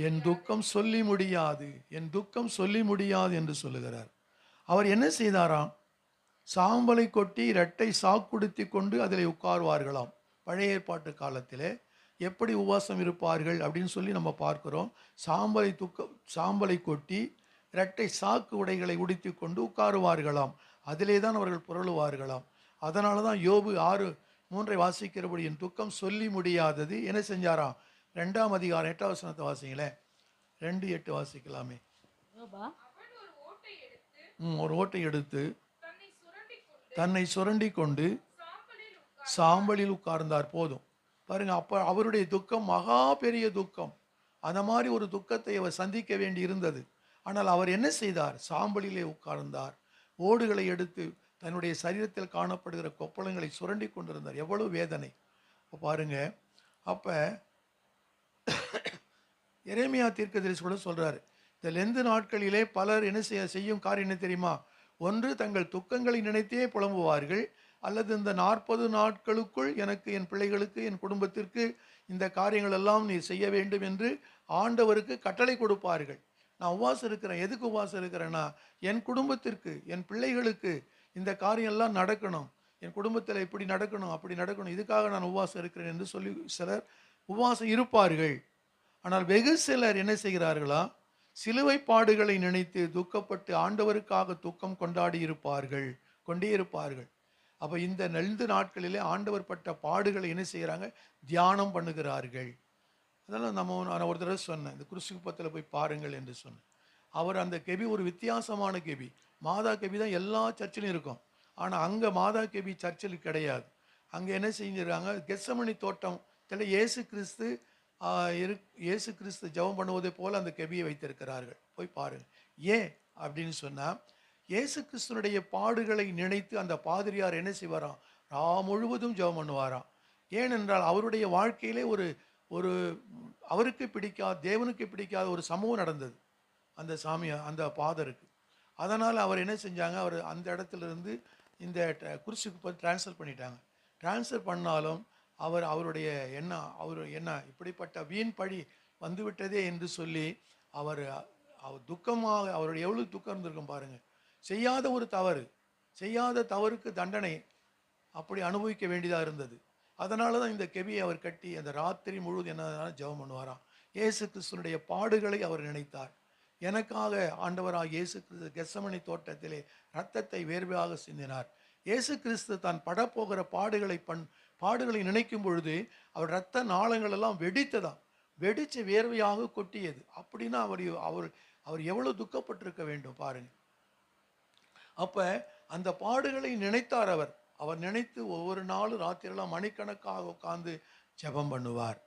என் துக்கம் சொல்லி முடியாது, என் துக்கம் சொல்லி முடியாது என்று சொல்லுகிறார். அவர் என்ன செய்தாராம்? சாம்பலை கொட்டி இரட்டை சாக்குடுத்தி கொண்டு அதில் உட்காருவார்களாம். பழைய ஏற்பாட்டு காலத்திலே எப்படி உபவாசம் இருப்பார்கள் அப்படின்னு சொல்லி நம்ம பார்க்கிறோம். சாம்பலை கொட்டி இரட்டை சாக்கு உடைகளை உடுத்தி கொண்டு உட்காருவார்களாம். அதிலே தான் அவர்கள் புரளுவார்களாம். அதனால தான் யோபு 6:3 வாசிக்கிறபடி, என் துக்கம் சொல்லி முடியாதது என்ன செஞ்சாராம்? 2ஆம் அதிகாரம் 8வது வசனத்தை வாசிங்களேன். 2:8 வாசிக்கலாமே. ஒரு ஓட்டை எடுத்து தன்னை சுரண்டி கொண்டு சாம்பலில் உட்கார்ந்தார். போதும் பாருங்க. அப்போ அவருடைய துக்கம் மகா பெரிய துக்கம். அந்த மாதிரி ஒரு துக்கத்தை அவர் சந்திக்க வேண்டி இருந்தது. ஆனால் அவர் என்ன செய்தார்? சாம்பலிலே உட்கார்ந்தார். ஓடுகளை எடுத்து தன்னுடைய சரீரத்தில் காணப்படுகிற கொப்பளங்களை சுரண்டி கொண்டிருந்தார். எவ்வளவு வேதனை பாருங்க. அப்போ எரேமியா தீர்க்கதரிசி கூட சொல்றாரு, இந்த லெந்து நாட்களிலே பலர் என்ன செய்யும் காரியம் என்ன தெரியுமா? ஒன்று தங்கள் துக்கங்களை நினைத்தே புலம்புவார்கள், அல்லது இந்த 40 நாட்களுக்குள் எனக்கு, என் பிள்ளைகளுக்கு, என் குடும்பத்திற்கு இந்த காரியங்கள் எல்லாம் நீ செய்ய வேண்டும் என்று ஆண்டவருக்கு கட்டளை கொடுப்பார்கள். நான் உபவாசம் இருக்கிறேன். எதுக்கு உபவாசம் இருக்கிறேன்னா, என் குடும்பத்திற்கு, என் பிள்ளைகளுக்கு இந்த காரியம் எல்லாம் நடக்கணும், என் குடும்பத்தில் இப்படி நடக்கணும், அப்படி நடக்கணும், இதுக்காக நான் உபவாசம் இருக்கிறேன் என்று சொல்லி சிலர் உபவாசம் இருப்பார்கள். ஆனால் வெகு சிலர் என்ன செய்கிறார்களா? சிலுவை பாடுகளை நினைத்து துக்கப்பட்டு ஆண்டவருக்காக துக்கம் கொண்டே இருப்பார்கள். அப்போ இந்த நெல்து நாட்களிலே ஆண்டவர் பட்ட பாடுகளை என்ன செய்கிறாங்க? தியானம் பண்ணுகிறார்கள். அதனால் நான் ஒரு தடவை சொன்னேன், இந்த குருசுகுப்பத்தில் போய் பாருங்கள் என்று சொன்னேன். அவர் அந்த கெபி ஒரு வித்தியாசமான கெபி. மாதா கெபி தான் எல்லா சர்ச்சிலும் இருக்கும். ஆனால் அங்கே மாதா கெபி சர்ச்சில் கிடையாது. அங்கே என்ன செஞ்சிருக்காங்க? கெத்சமனி தோட்டத்தில் இயேசு கிறிஸ்து ஜெபம் பண்ணுவதை போல் அந்த கெபியை வைத்திருக்கிறார்கள். போய் பாருங்கள். ஏன் அப்படின்னு சொன்னால், இயேசு கிறிஸ்துனுடைய பாடுகளை நினைத்து அந்த பாதிரியார் என்ன செய்வாராம்? முழுவதும் ஜெபம் பண்ணுவாராம். ஏனென்றால் அவருடைய வாழ்க்கையிலே ஒரு அவருக்கு பிடிக்காத, தேவனுக்கு பிடிக்காத ஒரு சம்பவம் நடந்தது அந்த பாதருக்கு. அதனால் அவர் என்ன செஞ்சாங்க? அவர் அந்த இடத்துலேருந்து இந்த குருசுக்கு ட்ரான்ஸ்ஃபர் பண்ணிட்டாங்க. ட்ரான்ஸ்ஃபர் பண்ணாலும் அவருடைய என்ன இப்படிப்பட்ட வீண் பழி வந்துவிட்டதே என்று சொல்லி அவர் துக்கமாக, அவருடைய எவ்வளோ துக்கம் இருந்திருக்கும் பாருங்கள். செய்யாத தவறுக்கு தண்டனை அப்படி அனுபவிக்க வேண்டியதாக இருந்தது. அதனால தான் இந்த கெபியை அவர் கட்டி அந்த ராத்திரி முழுவதும் என்ன ஜெபம் பண்ணுவாராம்? இயேசு கிறிஸ்துனுடைய பாடுகளை அவர் நினைத்தார். எனக்காக ஆண்டவராக இயேசு கிறிஸ்து கெத்சமனி தோட்டத்திலே இரத்தத்தை வேர்வையாக சிந்தினார். இயேசு கிறிஸ்து தான் படப்போகிற பாடுகளை நினைக்கும் பொழுது அவர் இரத்த நாளங்கள் எல்லாம் வெடித்ததாம். வெடிச்சு வேர்வையாக கொட்டியது. அப்படின்னா அவர் எவ்வளவு துக்கப்பட்டிருக்க வேண்டும் பாருங்க. அப்ப அந்த பாடுகளை நினைத்தார். அவர் நினைத்து ஒவ்வொரு நாளும் ராத்திரியெல்லாம் மணிக்கணக்காக உட்கார்ந்து ஜெபம் பண்ணுவார்.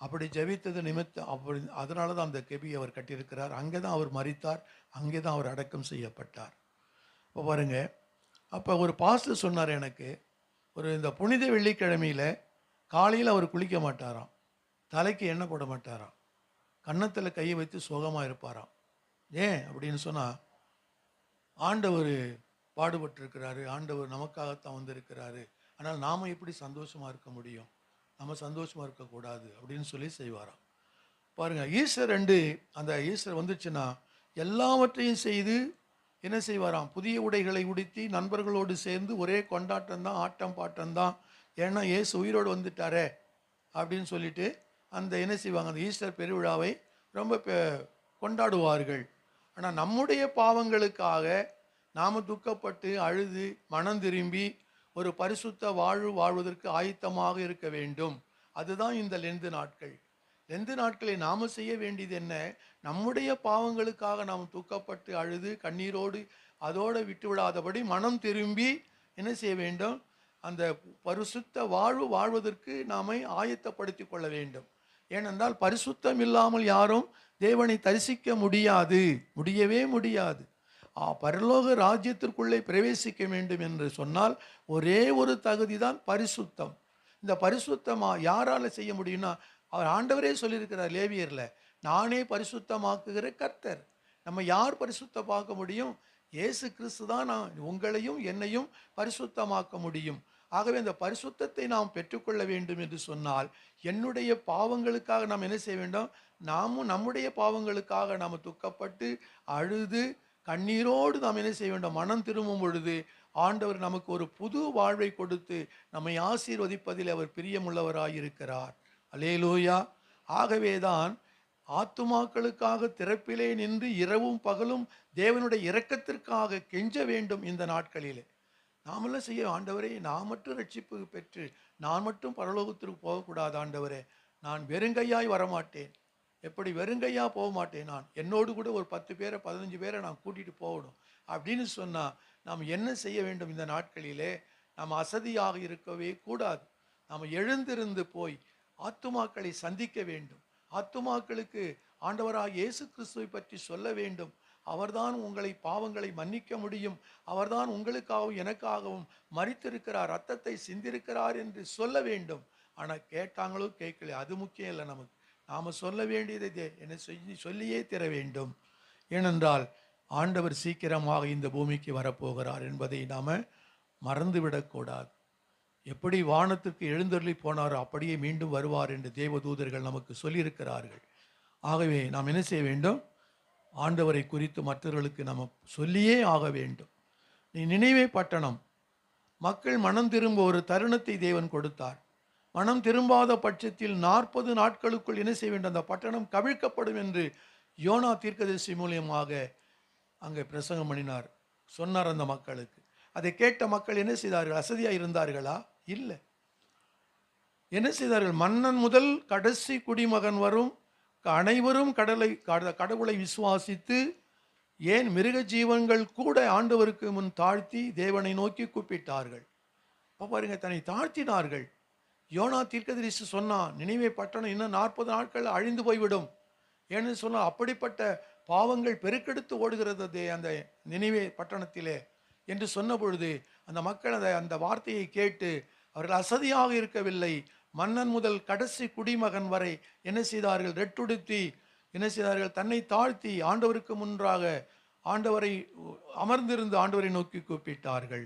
அப்படி ஜெபித்தது நிமித்தம் அதனால தான் அந்த கெபி அவர் கட்டியிருக்கிறார். அங்கே தான் அவர் மரித்தார், அங்கே தான் அவர் அடக்கம் செய்யப்பட்டார். இப்போ பாருங்க, அப்போ ஒரு பாஸ்டர் சொன்னார் எனக்கு, இந்த புனித வெள்ளிக்கிழமையில் காலையில் அவர் குளிக்க மாட்டாராம், தலைக்கு எண்ணெய் போட மாட்டாராம், கன்னத்தில் கையை வைத்து சோகமாக இருப்பாராம். ஏன் அப்படின்னு சொன்னால், ஆண்டவர் பாடுபட்டிருக்கிறாரு, ஆண்டவர் நமக்காகத்தான் வந்திருக்கிறாரு, ஆனால் நாம் எப்படி சந்தோஷமாக இருக்க முடியும், நம்ம சந்தோஷமாக இருக்கக்கூடாது அப்படின்னு சொல்லி செய்வாராம். பாருங்கள், ஈஸ்டர் அந்த ஈஸ்டர் வந்துச்சுன்னா எல்லாவற்றையும் செய்து என்ன செய்வாராம், புதிய உடைகளை உடுத்தி நண்பர்களோடு சேர்ந்து ஒரே கொண்டாட்டம் தான், ஆட்டம் பாட்டம் தான். ஏன்னா இயேசு உயிரோடு வந்துட்டாரே அப்படின்னு சொல்லிட்டு அந்த என்ன செய்வாங்க, அந்த ஈஸ்டர் பெருவிழாவை ரொம்ப கொண்டாடுவார்கள். ஆனால் நம்முடைய பாவங்களுக்காக நாம் துக்கப்பட்டு அழுது மனம் திரும்பி ஒரு பரிசுத்த வாழ்வதற்கு ஆயத்தமாக இருக்க வேண்டும். அதுதான் இந்த லெந்து நாட்கள். லெந்து நாட்களை நாம் செய்ய வேண்டியது என்ன, நம்முடைய பாவங்களுக்காக நாம் துக்கப்பட்டு அழுது கண்ணீரோடு அதோடு விட்டுவிடாதபடி மனம் திரும்பி என்ன செய்ய வேண்டும், அந்த பரிசுத்த வாழ்வதற்கு நாம ஆயத்தப்படுத்தி கொள்ள வேண்டும். ஏனென்றால் பரிசுத்தம் இல்லாமல் யாரும் தேவனை தரிசிக்க முடியவே முடியாது. பரலோக ராஜ்யத்திற்குள்ளே பிரவேசிக்க வேண்டும் என்று சொன்னால் ஒரே ஒரு தகுதி தான் பரிசுத்தம். இந்த பரிசுத்தமா யாரால செய்ய முடியும்னா, அவர் ஆண்டவரே சொல்லியிருக்கிறார் லேவியர்ல, நானே பரிசுத்தமாக்குகிற கர்த்தர். நம்ம யார் பரிசுத்தமாக்க முடியும்? இயேசு கிறிஸ்து தான் உங்களையும் என்னையும் பரிசுத்தமாக்க முடியும். ஆகவே அந்த பரிசுத்தத்தை நாம் பெற்றுக்கொள்ள வேண்டும் என்று சொன்னால், என்னுடைய பாவங்களுக்காக நாம் என்ன செய்ய வேண்டும், நாமும் நம்முடைய பாவங்களுக்காக நாம் துக்கப்பட்டு அழுது கண்ணீரோடு நாம் என்ன செய்ய வேண்டும், மனம் திரும்பும் பொழுது ஆண்டவர் நமக்கு ஒரு புது வாழ்வை கொடுத்து நம்மை ஆசீர்வதிப்பதில் அவர் பிரியமுள்ளவராயிருக்கிறார். அல்லேலூயா. ஆகவேதான் ஆத்துமாக்களுக்காக திறப்பிலே நின்று இரவும் பகலும் தேவனுடைய இரக்கத்திற்காக கெஞ்ச வேண்டும். இந்த நாட்களிலே நாமெல்லாம் செய்ய, ஆண்டவரே நான் மட்டும் ரட்சிப்பு பெற்று நான் மட்டும் பரலோகத்திற்கு போகக்கூடாது ஆண்டவரே, நான் வெறுங்கையாய் வரமாட்டேன். எப்படி வெறுங்கையா போக மாட்டேன், நான் என்னோடு கூட ஒரு 10 பேரை 15 பேரை நான் கூட்டிகிட்டு போகணும் அப்படின்னு சொன்னால் நாம் என்ன செய்ய வேண்டும்? இந்த நாட்களிலே நாம் அசதியாக இருக்கவே கூடாது. நாம் எழுந்திருந்து போய் ஆத்துமாக்களை சந்திக்க வேண்டும். ஆத்துமாக்களுக்கு ஆண்டவராக இயேசு கிறிஸ்துவை பற்றி சொல்ல வேண்டும். அவர்தான் உங்களை பாவங்களை மன்னிக்க முடியும், அவர்தான் உங்களுக்காகவும் எனக்காகவும் மரித்திருக்கிறார், ரத்தத்தை சிந்திருக்கிறார் என்று சொல்ல வேண்டும். ஆனால் கேட்டாங்களோ கேட்கல, அது முக்கியம் இல்லை. நமக்கு நாம் சொல்ல வேண்டியதை என்ன சொல்லியே தர வேண்டும். ஏனென்றால் ஆண்டவர் சீக்கிரமாக இந்த பூமிக்கு வரப்போகிறார் என்பதை நாம் மறந்துவிடக்கூடாது. எப்படி வானத்திற்கு எழுந்தருளி போனாரோ அப்படியே மீண்டும் வருவார் என்று தேவதூதர்கள் நமக்கு சொல்லியிருக்கிறார்கள். ஆகவே நாம் என்ன செய்ய வேண்டும், ஆண்டவரை குறித்து மற்றவர்களுக்கு நம்ம சொல்லியே ஆக வேண்டும். நினிவே பட்டணம் மக்கள் மனம் திரும்ப ஒரு தருணத்தை தேவன் கொடுத்தார். மனம் திரும்பாத பட்சத்தில் 40 நாட்களுக்குள் என்ன செய்ய வேண்டும், அந்த பட்டணம் கவிழ்க்கப்படும் என்று யோனா தீர்க்கதரிசி மூலியமாக அங்கே பிரசங்கம் பண்ணினார், சொன்னார் அந்த மக்களுக்கு. அதை கேட்ட மக்கள் என்ன செய்தார்கள்? அசதியாக இருந்தார்களா? இல்லை. என்ன செய்தார்கள்? மன்னன் முதல் கடைசி குடிமகன் வரும் அனைவரும் கடவுளை விசுவாசித்து, ஏன் மிருக ஜீவன்கள் கூட ஆண்டவருக்கு முன் தாழ்த்தி தேவனை நோக்கி கூப்பிட்டார்கள். பாருங்க, தன்னை தாழ்த்தினார்கள். யோனா தீர்க்கதரிசி சொன்னான், நினிவே பட்டணம் இன்னும் 40 நாட்கள் அழிந்து போய்விடும் ஏன்னு சொன்னால் அப்படிப்பட்ட பாவங்கள் பெருக்கெடுத்து ஓடுகிறது அந்த நினிவே பட்டணத்திலே என்று சொன்ன பொழுது அந்த மக்கள் அந்த வார்த்தையை கேட்டு அவர்கள் அசதியாக இருக்கவில்லை. மன்னன் முதல் கடைசி குடிமகன் வரை என்ன செய்தார்கள்? ரெட்டுடுத்தி என்ன செய்தார்கள்? தன்னை தாழ்த்தி ஆண்டவருக்கு முன்பாக ஆண்டவரை அமர்ந்திருந்து ஆண்டவரை நோக்கி கூப்பிட்டார்கள்.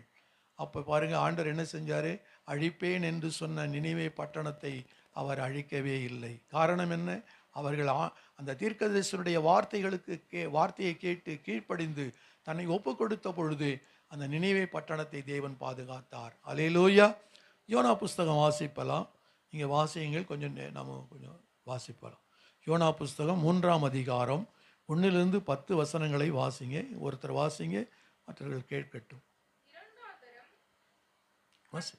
அப்போ பாருங்க, ஆண்டவர் என்ன செஞ்சாரு? அழிப்பேன் என்று சொன்ன நினிவே பட்டணத்தை அவர் அழிக்கவே இல்லை. காரணம் என்ன? அவர்கள் அந்த தீர்க்கதரிசனுடைய வார்த்தையை கேட்டு கீழ்ப்படிந்து தன்னை ஒப்பு கொடுத்த பொழுது அந்த நினிவே பட்டணத்தை தேவன் பாதுகாத்தார். அல்லேலூயா. யோனா புஸ்தகம் வாசிப்பலாம், இங்கே வாசியுங்கள், நம்ம கொஞ்சம் வாசிப்பலாம். யோனா புஸ்தகம் 3ஆம் அதிகாரம் 1 to 10 வசனங்களை வாசிங்க. ஒருத்தர் வாசிங்க, மற்றவர்கள் கேட்கட்டும். வாசி.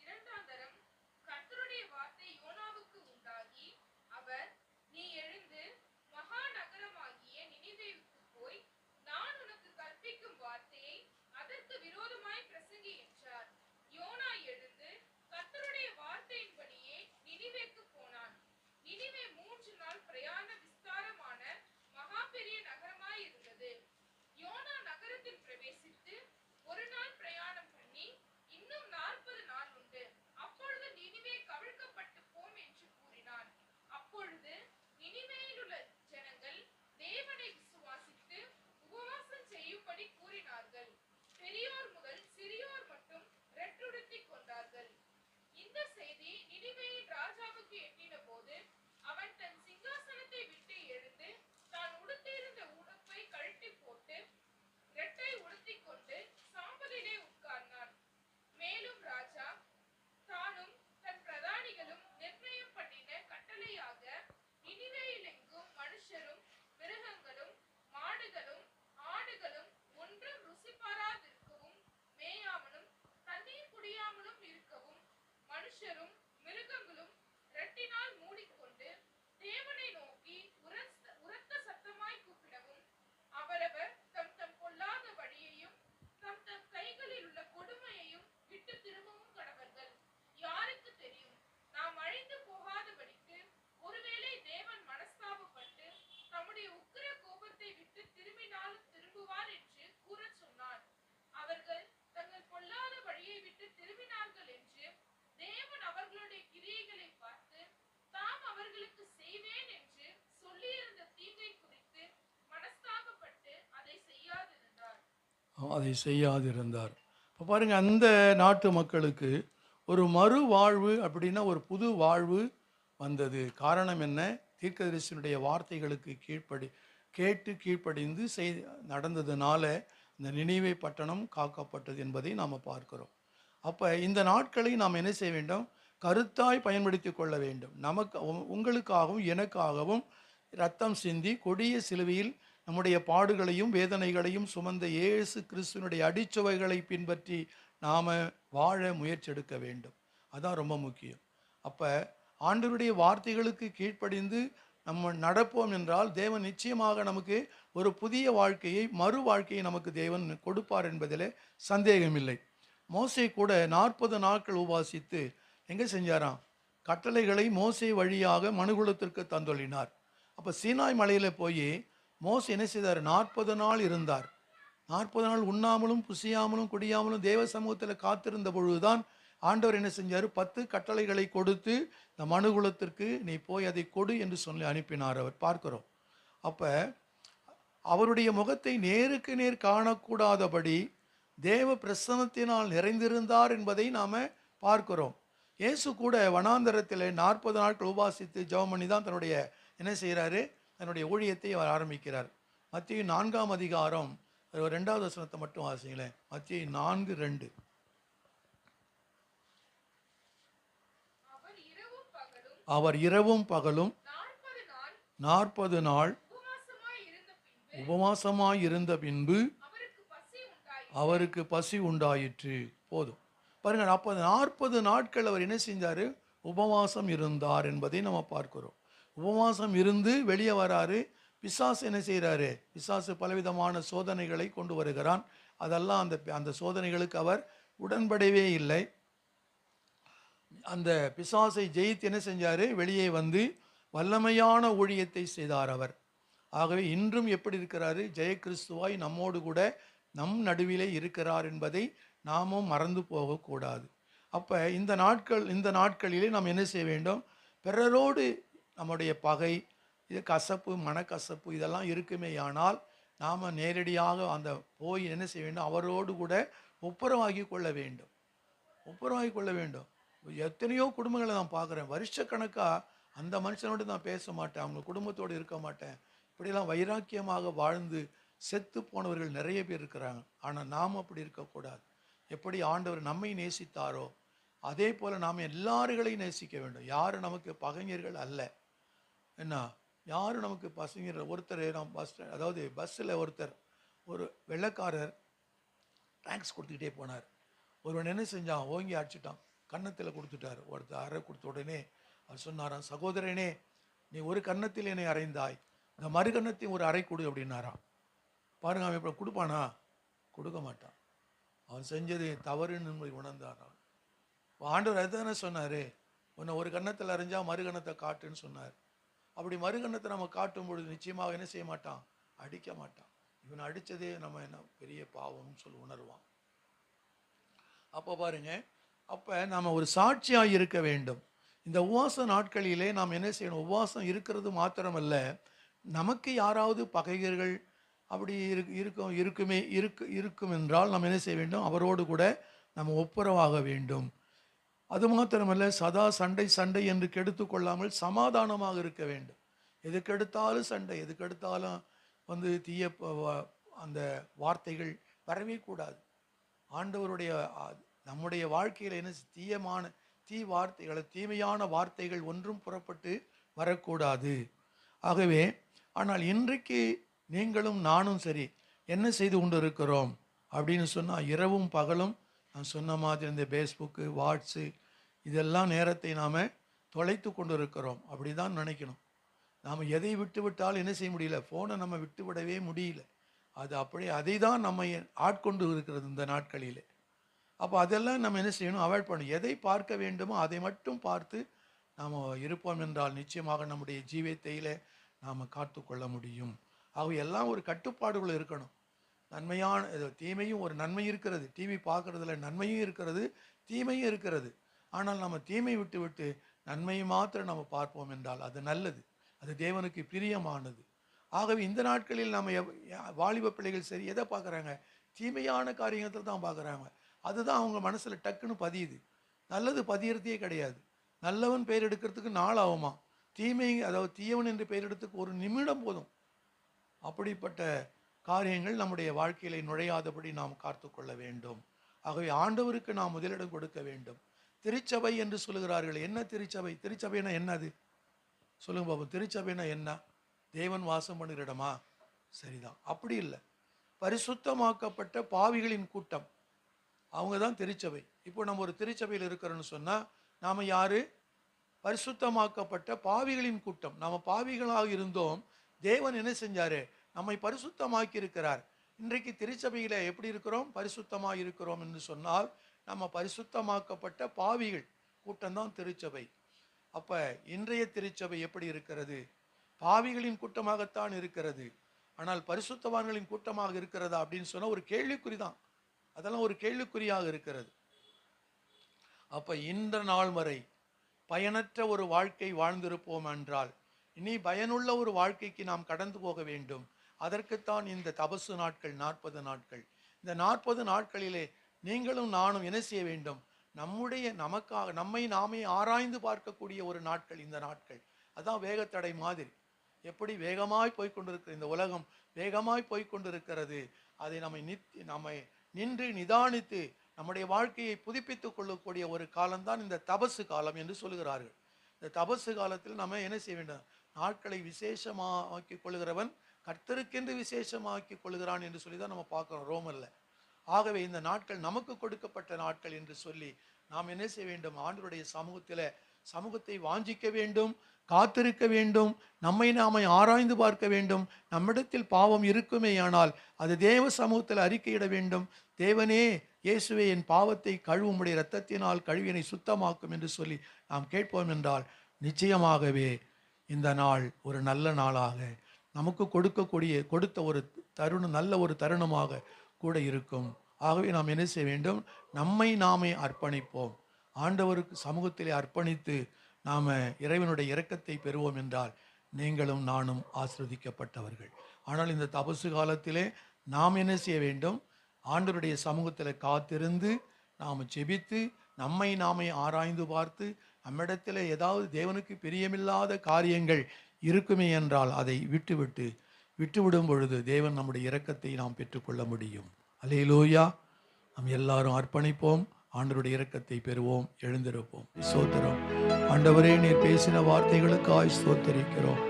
இரண்டாம் தரம் கர்த்தருடைய வார்த்தை யோனாவுக்கு உண்டாகி, அவர், நீ எழுந்து மகா நகரமாகிய நினிவேவுக்கு போய், நான் உனக்கு கற்பிக்கும் வார்த்தையை அதற்கு விரோதமாய் பிரசங்கி என்றார். யோனா எழுந்து கர்த்தருடைய வார்த்தையின்படியே நினிவேக்கு போனான். நினிவே 3 நாள் பிரயாண விஸ்தாரமான மகா பெரிய நகரமாய் இருந்தது. யோனா நகரத்தில் பிரவேசித்து 1 நாள் பிரயாணம் பண்ணி, இன்னும் 40 நாள் உண்டு, அப்பொழுது நினிவே கவிழ்க்கப்பட்டு போம் என்று கூறினான். அப்பொழுது நினிவேயில் உள்ள ஜனங்கள் தேவனை விசுவாசித்து உபவாசம் செய்யும்படி கூறினார்கள். பெரியோர் முதல் சிறியோர் மட்டும் ரெட்டுடுத்திக் கொண்டார்கள். இந்த செய்தி நினிவேயின் ராஜாவுக்கு எட்டின போது, அவன் தன் சிங்காசனத்தை விட்டு எழுந்து தான் உடுத்தியிருந்த உடுப்பை கழட்டி போட்டு ரெட்டை உடுத்திக் கொண்டு சாம்பலிலே உட்கார்ந்தான். மேலும் ராஜா தானும் தன் பிரதானிகளும் நிர்ணயம் பண்ணின கட்டளையாக நினிவேயிலெங்கும் மனுஷரும் மிருகங்களும் மாடுகளும் ஆடுகளும் ஒன்றும் ருசி பாராதிருக்கவும் மேயாமலும் தண்ணீர் குடியாமலும் இருக்கவும் மனுஷரும் மிருகங்களும் ரெட்டினால் மூடிக்கொண்டு தேவனை நோக்கி உரத்த சத்தமாய் கூப்பிடவும், அவரவர் தம் தம் பொல்லாத வழியையும் தம் தம் கைகளில் உள்ள கொடுமையையும் விட்டு திரும்பவும் கடவர்கள். யாருக்கு தெரியும், நாம் அழிந்து போகாதபடிக்கு ஒருவேளை தேவன் மனஸ்தாபப்பட்டு தம்முடைய உக்கிர கோபத்தை விட்டு திரும்பினாலும் திரும்புவார் என்று கூறச் சொன்னான். அவர்கள் தங்கள் பொல்லாத வழியை விட்டு திரும்பினார்கள் என்று தேவன் அவர்களுடைய கிரியைகளை பார்த்து தாம் அவர்களுக்கு செய்வேன் என்று சொல்லியிருந்த தீங்கை குறித்து மனஸ்தாபப்பட்டு அதை செய்யாதிருந்தார். இப்போ பாருங்க, அந்த நாட்டு மக்களுக்கு ஒரு மறுவாழ்வு அப்படின்னா ஒரு புது வாழ்வு வந்தது. காரணம் என்ன? தீர்க்கதரிசியினுடைய வார்த்தைகளுக்கு கேட்டு கீழ்ப்படிந்து நடந்ததுனால இந்த நினிவே பட்டணம் காக்கப்பட்டது என்பதை நாம் பார்க்கிறோம். அப்போ இந்த நாட்களை நாம் என்ன செய்ய வேண்டும்? கருத்தாய் பயன்படுத்தி கொள்ள வேண்டும். உங்களுக்காகவும் எனக்காகவும் இரத்தம் சிந்தி கொடிய சிலுவையில் நம்முடைய பாடுகளையும் வேதனைகளையும் சுமந்த இயேசு கிறிஸ்துவனுடைய அடிச்சுவைகளை பின்பற்றி நாம் வாழ முயற்சி எடுக்க வேண்டும். அதான் ரொம்ப முக்கியம். அப்போ ஆண்டவருடைய வார்த்தைகளுக்கு கீழ்ப்படிந்து நம்ம நடப்போம் என்றால் தேவன் நிச்சயமாக நமக்கு ஒரு புதிய வாழ்க்கையை, மறு வாழ்க்கையை நமக்கு தேவன் கொடுப்பார் என்பதில் சந்தேகமில்லை. மோசே கூட 40 நாட்கள் உபாசித்து எங்கே செஞ்சாராம்? கட்டளைகளை மோசே வழியாக மனுகுலத்திற்கு தந்தொழினார். அப்போ சீனாய் மலையில் போய் மோசே என்ன செய்தார்? 40 நாள் இருந்தார். 40 நாள் உண்ணாமலும் புசியாமலும் குடியாமலும் தேவ சமூகத்தில் காத்திருந்த பொழுதுதான் ஆண்டவர் என்ன செஞ்சார்? 10 கட்டளைகளை கொடுத்து இந்த மனுகுலத்திற்கு நீ போய் அதை கொடு என்று சொல்லி அனுப்பினார். அவர் பார்க்கிறோம். அப்போ அவருடைய முகத்தை நேருக்கு நேர் காணக்கூடாதபடி தேவ பிரசன்னத்தினால் நிறைந்திருந்தார் என்பதை நாம் பார்க்கிறோம். இயேசு கூட வனாந்தரத்தில் 40 நாட்கள் உபாசித்து ஜெபம் பண்ணி தான் தன்னுடைய என்ன செய்கிறாரு? தன்னுடைய ஊழியத்தை அவர் ஆரம்பிக்கிறார். மத்தேயு 4ஆம் அதிகாரம் 2வது வசனத்தை மட்டும் வாசிங்களேன். மத்தேயு 4:2. அவர் இரவும் பகலும் 40 நாள் உபவாசமாய் இருந்த பின்பு அவருக்கு பசி உண்டாயிற்று. போதும் பாருங்க, 40 நாட்கள் அவர் என்ன செஞ்சாரு? உபவாசம் இருந்தார் என்பதை நம்ம பார்க்கிறோம். உபவாசம் இருந்து வெளியே வராரு. பிசாசு என்ன செய்கிறாரு? பிசாசு பலவிதமான சோதனைகளை கொண்டு வருகிறான். அதெல்லாம் அந்த சோதனைகளுக்கு அவர் உடன்படவே இல்லை. அந்த பிசாசை ஜெயித்து என்ன செஞ்சாரு? வெளியே வந்து வல்லமையான ஊழியத்தை செய்தார் அவர். ஆகவே இன்றும் எப்படி இருக்கிறாரு? ஜெய கிறிஸ்துவாய் நம்மோடு கூட நம் நடுவிலே இருக்கிறார் என்பதை நாமும் மறந்து போகக்கூடாது. அப்போ இந்த நாட்களிலே நாம் என்ன செய்ய வேண்டும்? பிறரோடு நம்முடைய பகை, இது கசப்பு, மனக்கசப்பு இதெல்லாம் இருக்குமேயானால் நாம் நேரடியாக அந்த போய் என்ன செய்ய வேண்டும்? அவரோடு கூட ஒப்புரவாகி கொள்ள வேண்டும். எத்தனையோ குடும்பங்களை நான் பார்க்குறேன். வருஷக்கணக்காக அந்த மனுஷனோடு நான் பேச மாட்டேன், அவங்க குடும்பத்தோடு இருக்க மாட்டேன், இப்படிலாம் வைராக்கியமாக வாழ்ந்து செத்து போனவர்கள் நிறைய பேர் இருக்கிறாங்க. ஆனால் நாம் அப்படி இருக்கக்கூடாது. எப்படி ஆண்டவர் நம்மை நேசித்தாரோ அதே போல் நாம் எல்லார்களையும் நேசிக்க வேண்டும். யாரும் நமக்கு பகைஞர்கள் அல்ல. என்ன, யாரும் நமக்கு பசங்கர்கள். ஒருத்தர் நாம் பஸ்ஸில் ஒருத்தர், ஒரு வெள்ளைக்காரர் டேக்ஸ் கொடுத்துக்கிட்டே போனார். ஒருவன் என்ன செஞ்சான், ஓங்கி அடிச்சிட்டான், கன்னத்தில் கொடுத்துட்டார். ஒருத்தர் அறை கொடுத்த உடனே அவர் சொன்னாராம், சகோதரனே நீ ஒரு கன்னத்தில் என்னை அறைந்தாய், இந்த மறு கன்னத்தையும் ஒரு அறை கொடு அப்படின்னாராம். பாருங்க, அவன் இப்போ கொடுப்பானா? கொடுக்க மாட்டான். அவன் செஞ்சது தவறுன்னு உணர்ந்தாரான். ஆண்டவர் அதுதானே சொன்னார், உன்னை ஒரு கன்னத்தில் அரைஞ்சா மறு கன்னத்தை காட்டுன்னு சொன்னார். அப்படி மறு கன்னத்தை நம்ம காட்டும் பொழுது நிச்சயமாக என்ன செய்ய மாட்டான், அடிக்க மாட்டான். இவன் அடித்ததே நம்ம என்ன பெரிய பாவம்னு சொல்லி உணர்வான். அப்போ பாருங்க, அப்போ நம்ம ஒரு சாட்சியாக இருக்க வேண்டும். இந்த உபவாச நாட்களிலே நாம் என்ன செய்யணும், உபவாசம் இருக்கிறது மாத்திரமல்ல, நமக்கு யாராவது பகைகர்கள் அப்படி இருக்கும் என்றால் நாம் என்ன செய்ய வேண்டும், அவரோடு கூட நம்ம ஒப்புரவாக வேண்டும். அது மாத்திரமல்ல, சதா சண்டை என்று கெடுத்து கொள்ளாமல் சமாதானமாக இருக்க வேண்டும். எதுக்கெடுத்தாலும் சண்டை, எதுக்கெடுத்தாலும் தீய அந்த வார்த்தைகள் வரவே கூடாது. ஆண்டவருடைய நம்முடைய வாழ்க்கையில் என்ன தீமையான வார்த்தைகள் ஒன்றும் புறப்பட்டு வரக்கூடாது. ஆகவே ஆனால் இன்றைக்கு நீங்களும் நானும் சரி என்ன செய்து கொண்டு இருக்கிறோம் அப்படின்னு சொன்னால், இரவும் பகலும் நான் சொன்ன மாதிரி இந்த ஃபேஸ்புக்கு, வாட்ஸு இதெல்லாம் நேரத்தை நாம் தொலைத்து கொண்டு இருக்கிறோம். அப்படி தான் நினைக்கணும். நாம் எதை விட்டு விட்டாலும் என்ன செய்ய முடியல, ஃபோனை நம்ம விட்டு விடவே முடியல. அது அப்படியே அதை தான் நம்ம ஆட்கொண்டு இருக்கிறது இந்த நாட்களிலே. அப்போ அதெல்லாம் நம்ம என்ன செய்யணும், அவாய்ட் பண்ணணும். எதை பார்க்க வேண்டுமோ அதை மட்டும் பார்த்து நாம் இருப்போம் என்றால் நிச்சயமாக நம்முடைய ஜீவியத்தையில் நாம் காத்து கொள்ள முடியும். ஆகவே எல்லாம் ஒரு கட்டுப்பாடுகள் இருக்கணும். தீமையும் ஒரு நன்மை இருக்கிறது. டிவி பார்க்குறதுல நன்மையும் இருக்கிறது, தீமையும் இருக்கிறது. ஆனால் நம்ம தீமை விட்டு நன்மையை மாத்திரம் நம்ம பார்ப்போம் என்றால் அது நல்லது, அது தேவனுக்கு பிரியமானது. ஆகவே இந்த நாட்களில் நம்ம வாலிப பிள்ளைகள் சரி எதை பார்க்குறாங்க, தீமையான காரியத்தில் தான் பார்க்குறாங்க. அதுதான் அவங்க மனசில் டக்குன்னு பதியுது. நல்லது பதியறதே கிடையாது. நல்லவன் பெயர் எடுக்கிறதுக்கு நாள் ஆகுமா, தீயவன் என்று பெயர் எடுத்துக்கு ஒரு நிமிடம் போதும். அப்படிப்பட்ட காரியங்கள் நம்முடைய வாழ்க்கையில நுழையாதபடி நாம் காத்து கொள்ள வேண்டும். ஆகவே ஆண்டவருக்கு நாம் முதலிடம் கொடுக்க வேண்டும். திருச்சபை என்று சொல்லுகிறார்கள். என்ன திருச்சபை? திருச்சபைனா என்னது சொல்லுங்க பாபு. திருச்சபைனா என்ன? தேவன் வாசம் பண்ணுகிற இடமா? சரிதான், அப்படி இல்லை. பரிசுத்தமாக்கப்பட்ட பாவிகளின் கூட்டம், அவங்க தான் திருச்சபை. இப்போ நம்ம ஒரு திருச்சபையில் இருக்கிறோன்னு சொன்னால் நாம் யாரு? பரிசுத்தமாக்கப்பட்ட பாவிகளின் கூட்டம். நாம் பாவிகளாக இருந்தோம், தேவன் என்ன செஞ்சாரு, நம்மை பரிசுத்தமாக்கி இருக்கிறார். இன்றைக்கு திருச்சபையில எப்படி இருக்கிறோம், பரிசுத்தமாக இருக்கிறோம் என்று சொன்னால் நம்ம பரிசுத்தமாக்கப்பட்ட பாவிகள் கூட்டம்தான் திருச்சபை. அப்ப இன்றைய திருச்சபை எப்படி இருக்கிறது? பாவிகளின் கூட்டமாகத்தான் இருக்கிறது. ஆனால் பரிசுத்தவான்களின் கூட்டமாக இருக்கிறதா அப்படின்னு சொன்னா ஒரு கேள்விக்குறி தான். அதெல்லாம் ஒரு கேள்விக்குறியாக இருக்கிறது. அப்ப இந்த நாள் வரை பயனற்ற ஒரு வாழ்க்கை வாழ்ந்திருப்போம் என்றால் இனி பயனுள்ள ஒரு வாழ்க்கைக்கு நாம் கடந்து போக வேண்டும். அதற்குத்தான் இந்த தபசு நாட்கள், 40 நாட்கள். இந்த 40 நாட்களிலே நீங்களும் நானும் என்ன செய்ய வேண்டும், நமக்காக நம்மை நாமே ஆராய்ந்து பார்க்கக்கூடிய ஒரு நாட்கள் இந்த நாட்கள். அதான் வேகத்தடை மாதிரி. எப்படி வேகமாய் போய்கொண்டிருக்கிற இந்த உலகம் வேகமாய் போய்கொண்டிருக்கிறது. அதை நம்மை நின்று நிதானித்து நம்முடைய வாழ்க்கையை புதுப்பித்துக் கொள்ளக்கூடிய ஒரு காலம்தான் இந்த தபசு காலம் என்று சொல்லுகிறார்கள். இந்த தபசு காலத்தில் நம்ம என்ன செய்ய வேண்டும், நாட்களை விசேஷமாக்கி கொள்கிறவன் கர்த்தருக்கென்று விசேஷமாக்கி கொள்கிறான் என்று சொல்லி தான் நம்ம பார்க்கிறோம் ரோமல்ல. ஆகவே இந்த நாட்கள் நமக்கு கொடுக்கப்பட்ட நாட்கள் என்று சொல்லி நாம் என்ன செய்ய வேண்டும், ஆண்டவருடைய சமூகத்தை வாஞ்சிக்க வேண்டும், காத்திருக்க வேண்டும், நம்மை நாமே ஆராய்ந்து பார்க்க வேண்டும். நம்மிடத்தில் பாவம் இருக்குமேயானால் அது தேவ சமூகத்தில் அறிக்கையிட வேண்டும். தேவனே, இயேசுவே, என் பாவத்தை கழுவுமுடைய இரத்தத்தினால் கழுவியனை சுத்தமாக்கும் என்று சொல்லி நாம் கேட்போம் என்றால் நிச்சயமாகவே இந்த நாள் ஒரு நல்ல நாளாக நமக்கு கொடுத்த ஒரு தருணம், நல்ல ஒரு தருணமாக கூட இருக்கும். ஆகவே நாம் என்ன செய்ய வேண்டும், நம்மை நாமே அர்ப்பணிப்போம். ஆண்டவருக்கு சமூகத்திலே அர்ப்பணித்து நாம் இறைவனுடைய இரக்கத்தை பெறுவோம் என்றால் நீங்களும் நானும் ஆசீர்வதிக்கப்பட்டவர்கள். ஆனால் இந்த தபசு காலத்திலே நாம் என்ன செய்ய வேண்டும், ஆண்டவருடைய சமூகத்தில் காத்திருந்து நாம் ஜெபித்து நம்மை நாமே ஆராய்ந்து பார்த்து நம்மிடத்தில் ஏதாவது தேவனுக்கு பிரியமில்லாத காரியங்கள் இருக்குமே என்றால் அதை விட்டுவிடும் பொழுது தேவன் நம்முடைய இரக்கத்தை நாம் பெற்றுக்கொள்ள முடியும். அல்லேலூயா. நாம் எல்லாரும் அர்ப்பணிப்போம், ஆண்டவருடைய இரக்கத்தை பெறுவோம், எழுந்திருப்போம். ஸ்தோத்திரம். ஆண்டவரே, நீர் பேசின வார்த்தைகளுக்காய் ஸ்தோத்தரிக்கிறோம்.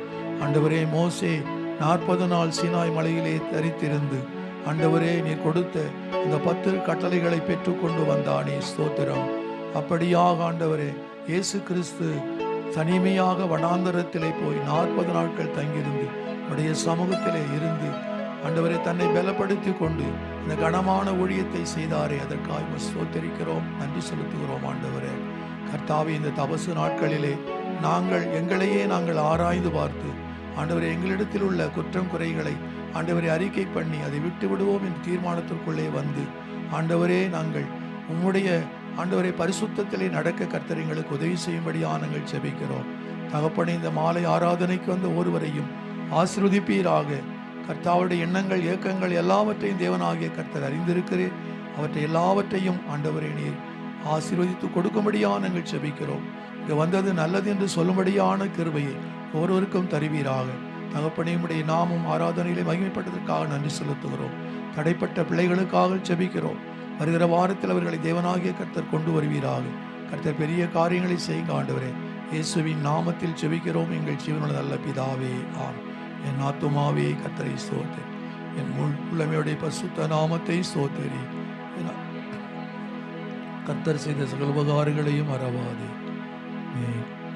ஆண்டவரே, மோசே 40 நாள் சீனாய் மலையிலே தரித்திருந்து ஆண்டவரே நீர் கொடுத்த இந்த 10 கட்டளைகளை பெற்றுக்கொண்டு வந்தானே, ஸ்தோத்திரம். அப்படியாக ஆண்டவரே இயேசு கிறிஸ்து தனிமையாக வனாந்தரத்திலே போய் 40 நாட்கள் தங்கியிருந்து உடைய சமூகத்திலே இருந்து ஆண்டவரே தன்னை பலப்படுத்தி கொண்டு இந்த கனமான ஊழியத்தை செய்தாரே, அதற்காக ஸ்தோத்திரிக்கிறோம், நன்றி செலுத்துகிறோம். ஆண்டவரே கர்த்தாவே, இந்த தபசு நாட்களிலே எங்களையே நாங்கள் ஆராய்ந்து பார்த்து ஆண்டவரே எங்களிடத்தில் உள்ள குற்றம் குறைகளை ஆண்டவரை அறிக்கை பண்ணி அதை விட்டு விடுவோம் என்ற தீர்மானத்திற்குள்ளே வந்து ஆண்டவரே நாங்கள் உம்முடைய ஆண்டவரை பரிசுத்தத்திலே நடக்க கர்த்தர் எங்களுக்கு உதவி செய்யும்படியாக நாங்கள் ஜெபிக்கிறோம். தகப்பனே, இந்த மாலை ஆராதனைக்கு வந்த ஒருவரையும் ஆசீர்வதிப்பீராக. கர்த்தாவுடைய எண்ணங்கள் ஏக்கங்கள் எல்லாவற்றையும் தேவனாகிய கர்த்தர் அறிந்திருக்கிறேன். அவற்றை எல்லாவற்றையும் ஆண்டவரே நீர் ஆசீர்வதித்து கொடுக்கும்படியாக நாங்கள் ஜெபிக்கிறோம். இங்கே வந்தது நல்லது என்று சொல்லும்படியான கிருபையை ஒவ்வொருவருக்கும் தருவீராக. தகப்பனே, உம்முடைய நாமும் ஆராதனையிலே மகிமைப்பட்டதற்காக நன்றி செலுத்துகிறோம். தடைப்பட்ட பிள்ளைகளுக்காக ஜெபிக்கிறோம். வருகிற வாரத்தில் அவர்களை தேவனாகிய கர்த்தர் கொண்டு வருவீராக. கர்த்தர் பெரிய காரியங்களை செய்யுங்க ஆண்டவரே. இயேசுவின் நாமத்தில் ஜெபிக்கிறோம் எங்கள் ஜீவனுள்ள நல்ல பிதாவே, ஆம். என் ஆத்துமாவே கர்த்தரை ஸ்தோத்திரி, என் உள்ளமையுடைய பரிசுத்த நாமத்தை ஸ்தோத்திரி. கர்த்தர் செய்த சகல உபகாரங்களையும் மறவாதே.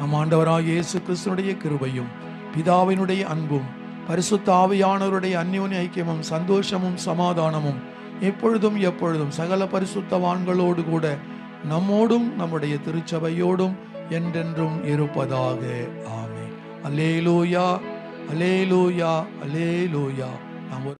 நம் ஆண்டவராகிய இயேசு கிறிஸ்துவினுடைய கிருபையும் பிதாவினுடைய அன்பும் பரிசுத்த ஆவியானவருடைய அந்யோன்ய ஐக்கியமும் சந்தோஷமும் சமாதானமும் எப்பொழுதும் சகல பரிசுத்தவான்களோடு கூட நம்மோடும் நம்முடைய திருச்சபையோடும் என்றென்றும் இருப்பதாக. ஆமென். அல்லேலூயா, அல்லேலூயா, அல்லேலூயா. நாம்